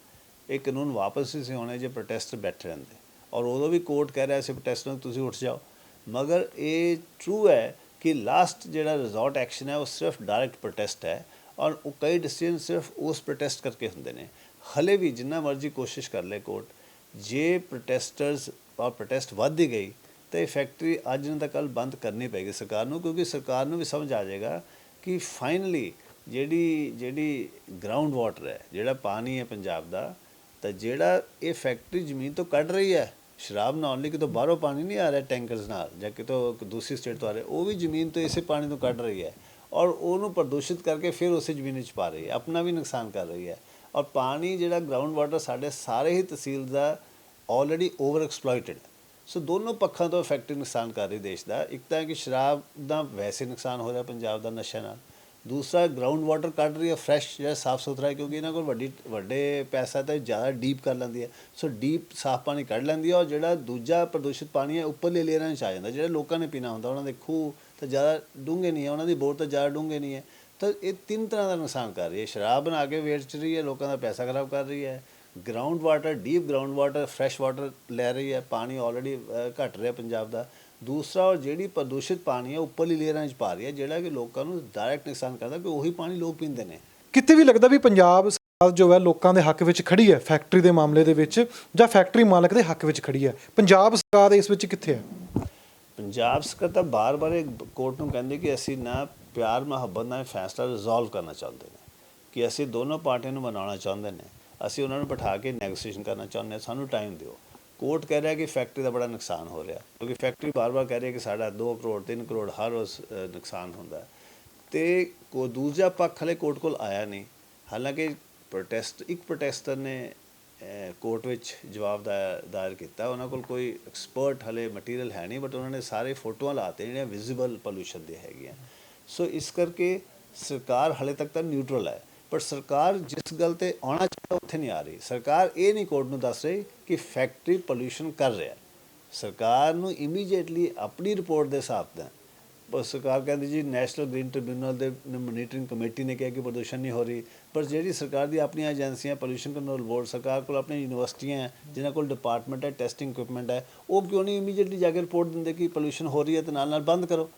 ਇਹ ਕਾਨੂੰਨ ਵਾਪਸ ਨਹੀਂ ਸੀ ਹੋਣੇ ਜੇ ਪ੍ਰੋਟੈਸਟਰ ਬੈਠੇ ਰਹਿੰਦੇ। ਔਰ ਉਦੋਂ ਵੀ ਕੋਰਟ ਕਹਿ ਰਿਹਾ ਸੀ ਪ੍ਰੋਟੈਸਟਰ ਨੂੰ ਤੁਸੀਂ ਉੱਠ ਜਾਓ। ਮਗਰ ਇਹ ਟਰੂ ਹੈ ਕਿ ਲਾਸਟ ਜਿਹੜਾ ਰਿਜ਼ੋਰਟ ਐਕਸ਼ਨ ਹੈ ਉਹ ਸਿਰਫ ਡਾਇਰੈਕਟ ਪ੍ਰੋਟੈਸਟ ਹੈ, ਔਰ ਉਹ ਕਈ ਡਿਸੀਜਨ ਸਿਰਫ ਉਸ ਪ੍ਰੋਟੈਸਟ ਕਰਕੇ ਹੁੰਦੇ ਨੇ। ਹਲੇ ਵੀ ਜਿੰਨਾ ਮਰਜ਼ੀ ਕੋਸ਼ਿਸ਼ ਕਰ ਲੈ ਕੋਰਟ, ਜੇ ਪ੍ਰੋਟੈਸਟਰਸ ਔਰ ਪ੍ਰੋਟੈਸਟ ਵੱਧ ਹੀ ਗਈ ਤਾਂ ਇਹ ਫੈਕਟਰੀ ਅੱਜ ਨਹੀਂ ਤਾਂ ਕੱਲ੍ਹ ਬੰਦ ਕਰਨੀ ਪਏਗੀ ਸਰਕਾਰ ਨੂੰ, ਕਿਉਂਕਿ ਸਰਕਾਰ ਨੂੰ ਵੀ ਸਮਝ ਆ ਜਾਏਗਾ ਕਿ ਫਾਈਨਲੀ ਜਿਹੜੀ ਗਰਾਊਂਡ ਵਾਟਰ ਹੈ, ਜਿਹੜਾ ਪਾਣੀ ਹੈ ਪੰਜਾਬ ਦਾ, ਤਾਂ ਜਿਹੜਾ ਇਹ ਫੈਕਟਰੀ ਜ਼ਮੀਨ ਤੋਂ ਕੱਢ ਰਹੀ ਹੈ, ਸ਼ਰਾਬ ਨਾਲ ਨਹੀਂ, ਕਿਤੋਂ ਬਾਹਰੋਂ ਪਾਣੀ ਨਹੀਂ ਆ ਰਿਹਾ ਟੈਂਕਰਸ ਨਾਲ ਜਾਂ ਕਿਤੋਂ ਦੂਸਰੀ ਸਟੇਟ ਤੋਂ ਆ ਰਿਹਾ, ਉਹ ਵੀ ਜ਼ਮੀਨ ਤੋਂ ਇਸੇ ਪਾਣੀ ਤੋਂ ਕੱਢ ਰਹੀ ਹੈ ਔਰ ਉਹਨੂੰ ਪ੍ਰਦੂਸ਼ਿਤ ਕਰਕੇ ਫਿਰ ਉਸੇ ਜ਼ਮੀਨ ਵਿੱਚ ਪਾ ਰਹੀ ਹੈ, ਆਪਣਾ ਵੀ ਨੁਕਸਾਨ ਕਰ ਰਹੀ ਹੈ। ਔਰ ਪਾਣੀ ਜਿਹੜਾ ਗਰਾਊਂਡ ਵਾਟਰ ਸਾਡੇ ਸਾਰੇ ਹੀ ਤਹਿਸੀਲ ਦਾ ਆਲਰੇਡੀ ਓਵਰ ਐਕਸਪਲੋਇਟਡ, ਸੋ ਦੋਨੋਂ ਪੱਖਾਂ ਤੋਂ ਫੈਕਟਰੀ ਨੁਕਸਾਨ ਕਰ ਰਹੀ ਦੇਸ਼ ਦਾ। ਇੱਕ ਤਾਂ ਕਿ ਸ਼ਰਾਬ ਦਾ ਵੈਸੇ ਨੁਕਸਾਨ ਹੋ ਰਿਹਾ ਪੰਜਾਬ ਦਾ ਨਸ਼ੇ ਨਾਲ, ਦੂਸਰਾ ਗਰਾਊਂਡ ਵਾਟਰ ਕੱਢ ਰਹੀ ਹੈ ਫਰੈਸ਼ ਜਿਹੜਾ ਸਾਫ਼ ਸੁਥਰਾ ਹੈ, ਕਿਉਂਕਿ ਇਹਨਾਂ ਕੋਲ ਵੱਡੇ ਪੈਸਾ ਤਾਂ ਜ਼ਿਆਦਾ ਡੀਪ ਕਰ ਲੈਂਦੀ ਹੈ, ਸੋ ਡੀਪ ਸਾਫ਼ ਪਾਣੀ ਕੱਢ ਲੈਂਦੀ ਹੈ। ਔਰ ਜਿਹੜਾ ਦੂਜਾ ਪ੍ਰਦੂਸ਼ਿਤ ਪਾਣੀ ਹੈ ਉੱਪਰਲੇ ਲੇਅਰਾਂ 'ਚ ਆ ਜਾਂਦਾ, ਜਿਹੜਾ ਲੋਕਾਂ ਨੇ ਪੀਣਾ ਹੁੰਦਾ, ਉਹਨਾਂ ਦੇ ਖੂਹ ਤਾਂ ਜ਼ਿਆਦਾ ਡੂੰਘੇ ਨਹੀਂ ਹੈ, ਉਹਨਾਂ ਦੀ ਬੋਰ ਤਾਂ ਜ਼ਿਆਦਾ ਡੂੰਘੇ ਨਹੀਂ ਹੈ, ਤਾਂ ਇਹ 3 ਤਰ੍ਹਾਂ ਦਾ ਨੁਕਸਾਨ ਕਰ ਰਹੀ ਹੈ। ਸ਼ਰਾਬ ਬਣਾ ਕੇ ਵੇਚ ਰਹੀ ਹੈ, ਲੋਕਾਂ ਦਾ ਪੈਸਾ ਖਰਾਬ ਕਰ ਰਹੀ ਹੈ, ground water deep ground water fresh water ਲੈ ਰਹੀ ਹੈ, ਪਾਣੀ ਆਲਰੇਡੀ ਘਟ ਰਿਹਾ ਪੰਜਾਬ ਦਾ। ਦੂਸਰਾ ਔਰ ਜਿਹੜੀ ਪ੍ਰਦੂਸ਼ਿਤ ਪਾਣੀ ਹੈ ਉੱਪਰਲੀ ਲੇਅਰਾਂ 'ਚ ਪਾ ਰਹੀ ਹੈ, ਜਿਹੜਾ ਕਿ ਲੋਕਾਂ ਨੂੰ ਡਾਇਰੈਕਟ ਨੁਕਸਾਨ ਕਰਦਾ, ਕਿ ਉਹੀ ਪਾਣੀ ਲੋਕ ਪੀਂਦੇ ਨੇ। ਕਿਤੇ ਵੀ ਲੱਗਦਾ ਵੀ ਪੰਜਾਬ ਸਰਕਾਰ ਜੋ ਹੈ ਲੋਕਾਂ ਦੇ ਹੱਕ ਵਿੱਚ ਖੜੀ ਹੈ ਫੈਕਟਰੀ ਦੇ ਮਾਮਲੇ ਦੇ ਵਿੱਚ, ਜਾਂ ਫੈਕਟਰੀ ਮਾਲਕ ਦੇ ਹੱਕ ਵਿੱਚ ਖੜੀ ਹੈ? ਪੰਜਾਬ ਸਰਕਾਰ ਇਸ ਵਿੱਚ ਕਿੱਥੇ ਹੈ? ਪੰਜਾਬ ਸਰਕਾਰ ਤਾਂ ਬਾਰ-ਬਾਰ ਕੋਰਟ ਨੂੰ ਕਹਿੰਦੇ ਕਿ ਅਸੀਂ ਨਾ ਪਿਆਰ ਮੁਹੱਬਤ ਨਾਲ ਫੈਸਲਾ ਰਿਜ਼ੋਲਵ ਕਰਨਾ ਚਾਹੁੰਦੇ ਨੇ, ਕਿ ਅਸੀਂ ਦੋਨੋਂ ਪਾਰਟੀਆਂ ਨੂੰ ਮਨਾਉਣਾ ਚਾਹੁੰਦੇ ਨੇ, ਅਸੀਂ ਉਹਨਾਂ ਨੂੰ ਬਿਠਾ ਕੇ ਨੈਗੋਸੀਏਸ਼ਨ ਕਰਨਾ ਚਾਹੁੰਦੇ ਹਾਂ, ਸਾਨੂੰ ਟਾਈਮ ਦਿਓ। ਕੋਰਟ ਕਹਿ ਰਿਹਾ ਕਿ ਫੈਕਟਰੀ ਦਾ ਬੜਾ ਨੁਕਸਾਨ ਹੋ ਰਿਹਾ, ਕਿਉਂਕਿ ਫੈਕਟਰੀ ਬਾਰ-ਬਾਰ ਕਹਿ ਰਹੀ ਹੈ ਕਿ ਸਾਡਾ 2 ਕਰੋੜ 3 ਕਰੋੜ ਹਰ ਰੋਜ਼ ਨੁਕਸਾਨ ਹੁੰਦਾ, ਅਤੇ ਦੂਜਾ ਪੱਖ ਹਲੇ ਕੋਰਟ ਕੋਲ ਆਇਆ ਨਹੀਂ। ਹਾਲਾਂਕਿ ਇੱਕ ਪ੍ਰੋਟੈਸਟਰ ਨੇ ਕੋਰਟ ਵਿੱਚ ਜਵਾਬ ਦਾਇਰ ਕੀਤਾ, ਉਹਨਾਂ ਕੋਲ ਕੋਈ ਐਕਸਪਰਟ ਹਲੇ ਮਟੀਰੀਅਲ ਹੈ ਨਹੀਂ, ਬਟ ਉਹਨਾਂ ਨੇ ਸਾਰੇ ਫੋਟੋਆਂ ਲਾਤੇ ਜਿਹੜੀਆਂ ਵਿਜ਼ੀਬਲ ਪੋਲਿਊਸ਼ਨ ਦੀਆਂ ਹੈਗੀਆਂ। ਸੋ ਇਸ ਕਰਕੇ ਸਰਕਾਰ ਹਲੇ ਤੱਕ ਤਾਂ ਨਿਊਟਰਲ ਹੈ, ਪਰ ਸਰਕਾਰ ਜਿਸ ਗੱਲ 'ਤੇ ਆਉਣਾ ਚਾਹੀਦਾ ਉੱਥੇ ਨਹੀਂ ਆ ਰਹੀ। ਸਰਕਾਰ ਇਹ ਨਹੀਂ ਕੋਰਟ ਨੂੰ ਦੱਸ ਰਹੀ ਕਿ ਫੈਕਟਰੀ ਪੋਲਿਊਸ਼ਨ ਕਰ ਰਿਹਾ, ਸਰਕਾਰ ਨੂੰ ਇਮੀਡੀਏਟਲੀ ਆਪਣੀ ਰਿਪੋਰਟ ਦੇ ਹਿਸਾਬ ਨਾਲ ਸਰਕਾਰ ਕਹਿੰਦੀ ਜੀ ਨੈਸ਼ਨਲ ਗ੍ਰੀਨ ਟ੍ਰਿਬਿਊਨਲ ਦੇ ਮੋਨੀਟਰਿੰਗ ਕਮੇਟੀ ਨੇ ਕਿਹਾ ਕਿ ਪ੍ਰਦੂਸ਼ਣ ਨਹੀਂ ਹੋ ਰਹੀ, ਪਰ ਜਿਹੜੀ ਸਰਕਾਰ ਦੀ ਆਪਣੀਆਂ ਏਜੰਸੀਆਂ, ਪੋਲਿਊਸ਼ਨ ਕੰਟਰੋਲ ਬੋਰਡ, ਸਰਕਾਰ ਕੋਲ ਆਪਣੀਆਂ ਯੂਨੀਵਰਸਿਟੀਆਂ ਹੈ ਜਿਨ੍ਹਾਂ ਕੋਲ ਡਿਪਾਰਟਮੈਂਟ ਹੈ, ਟੈਸਟਿੰਗ ਇਕੁਇਪਮੈਂਟ ਹੈ, ਉਹ ਕਿਉਂ ਨਹੀਂ ਇਮੀਡੀਏਟਲੀ ਜਾ ਕੇ ਰਿਪੋਰਟ ਦਿੰਦੇ ਕਿ ਪੋਲਿਊਸ਼ਨ ਹੋ ਰਹੀ ਹੈ ਅਤੇ ਨਾਲ ਬੰਦ ਕਰੋ?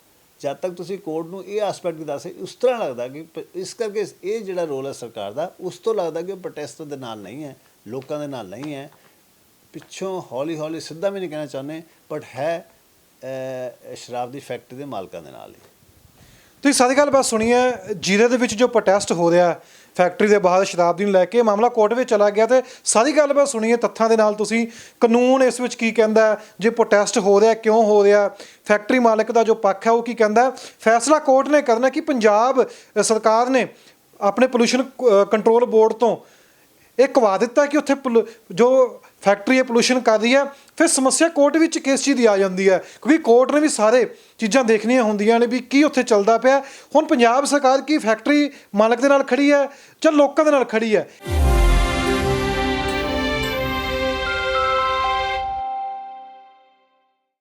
ਜਦ ਤੱਕ ਤੁਸੀਂ ਕੋਰਟ ਨੂੰ ਇਹ ਆਸਪੈਕਟ ਦੱਸ, ਉਸ ਤਰ੍ਹਾਂ ਲੱਗਦਾ ਕਿ ਇਸ ਕਰਕੇ ਇਹ ਜਿਹੜਾ ਰੋਲ ਹੈ ਸਰਕਾਰ ਦਾ, ਉਸ ਤੋਂ ਲੱਗਦਾ ਕਿ ਉਹ ਪ੍ਰੋਟੈਸਟਰ ਦੇ ਨਾਲ ਨਹੀਂ ਹੈ, ਲੋਕਾਂ ਦੇ ਨਾਲ ਨਹੀਂ ਹੈ, ਪਿੱਛੋਂ ਹੌਲੀ ਸਿੱਧਾ ਵੀ ਨਹੀਂ ਕਹਿਣਾ ਚਾਹੁੰਦੇ, ਬਟ ਹੈ ਸ਼ਰਾਬ ਦੀ ਫੈਕਟਰੀ ਦੇ ਮਾਲਕਾਂ ਦੇ ਨਾਲ ਹੀ। ਤੁਸੀਂ ਸਾਰੀ ਗੱਲਬਾਤ ਸੁਣੀ ਹੈ, ਜ਼ਿਲ੍ਹੇ ਦੇ ਵਿੱਚ ਜੋ ਪ੍ਰੋਟੈਸਟ ਹੋ ਰਿਹਾ ਫੈਕਟਰੀ ਦੇ ਬਾਹਰ ਸ਼ਰਾਬਦੀ ਨੂੰ ਲੈ ਕੇ, ਮਾਮਲਾ ਕੋਰਟ ਵਿੱਚ ਚਲਾ ਗਿਆ, ਤੇ ਸਾਰੀ ਗੱਲਬਾਤ ਸੁਣੀ ਹੈ ਤੱਥਾਂ ਦੇ ਨਾਲ। ਤੁਸੀਂ ਕਾਨੂੰਨ ਇਸ ਵਿੱਚ ਕੀ ਕਹਿੰਦਾ, ਜੇ ਪ੍ਰੋਟੈਸਟ ਹੋ ਰਿਹਾ ਕਿਉਂ ਹੋ ਰਿਹਾ, ਫੈਕਟਰੀ ਮਾਲਕ ਦਾ ਜੋ ਪੱਖ ਹੈ ਉਹ ਕੀ ਕਹਿੰਦਾ, ਫੈਸਲਾ ਕੋਰਟ ਨੇ ਕਰਨਾ ਕਿ ਪੰਜਾਬ ਸਰਕਾਰ ਨੇ ਆਪਣੇ ਪੋਲਿਊਸ਼ਨ ਕੰਟਰੋਲ ਬੋਰਡ ਤੋਂ ਇਹ ਕਵਾ ਦਿੱਤਾ ਕਿ ਉੱਥੇ ਜੋ ਫੈਕਟਰੀ ਇਹ ਪੋਲੂਸ਼ਨ ਕਰ ਰਹੀ ਹੈ, ਫਿਰ ਸਮੱਸਿਆ ਕੋਰਟ ਵਿੱਚ ਕਿਸ ਚੀਜ਼ ਦੀ ਆ ਜਾਂਦੀ ਹੈ, ਕਿਉਂਕਿ ਕੋਰਟ ਨੇ ਵੀ ਸਾਰੇ ਚੀਜ਼ਾਂ ਦੇਖਣੀਆਂ ਹੁੰਦੀਆਂ ਨੇ ਵੀ ਕੀ ਉੱਥੇ ਚੱਲਦਾ ਪਿਆ। ਹੁਣ ਪੰਜਾਬ ਸਰਕਾਰ ਕੀ ਫੈਕਟਰੀ ਮਾਲਕ ਦੇ ਨਾਲ ਖੜੀ ਹੈ ਜਾਂ ਲੋਕਾਂ ਦੇ ਨਾਲ ਖੜੀ ਹੈ।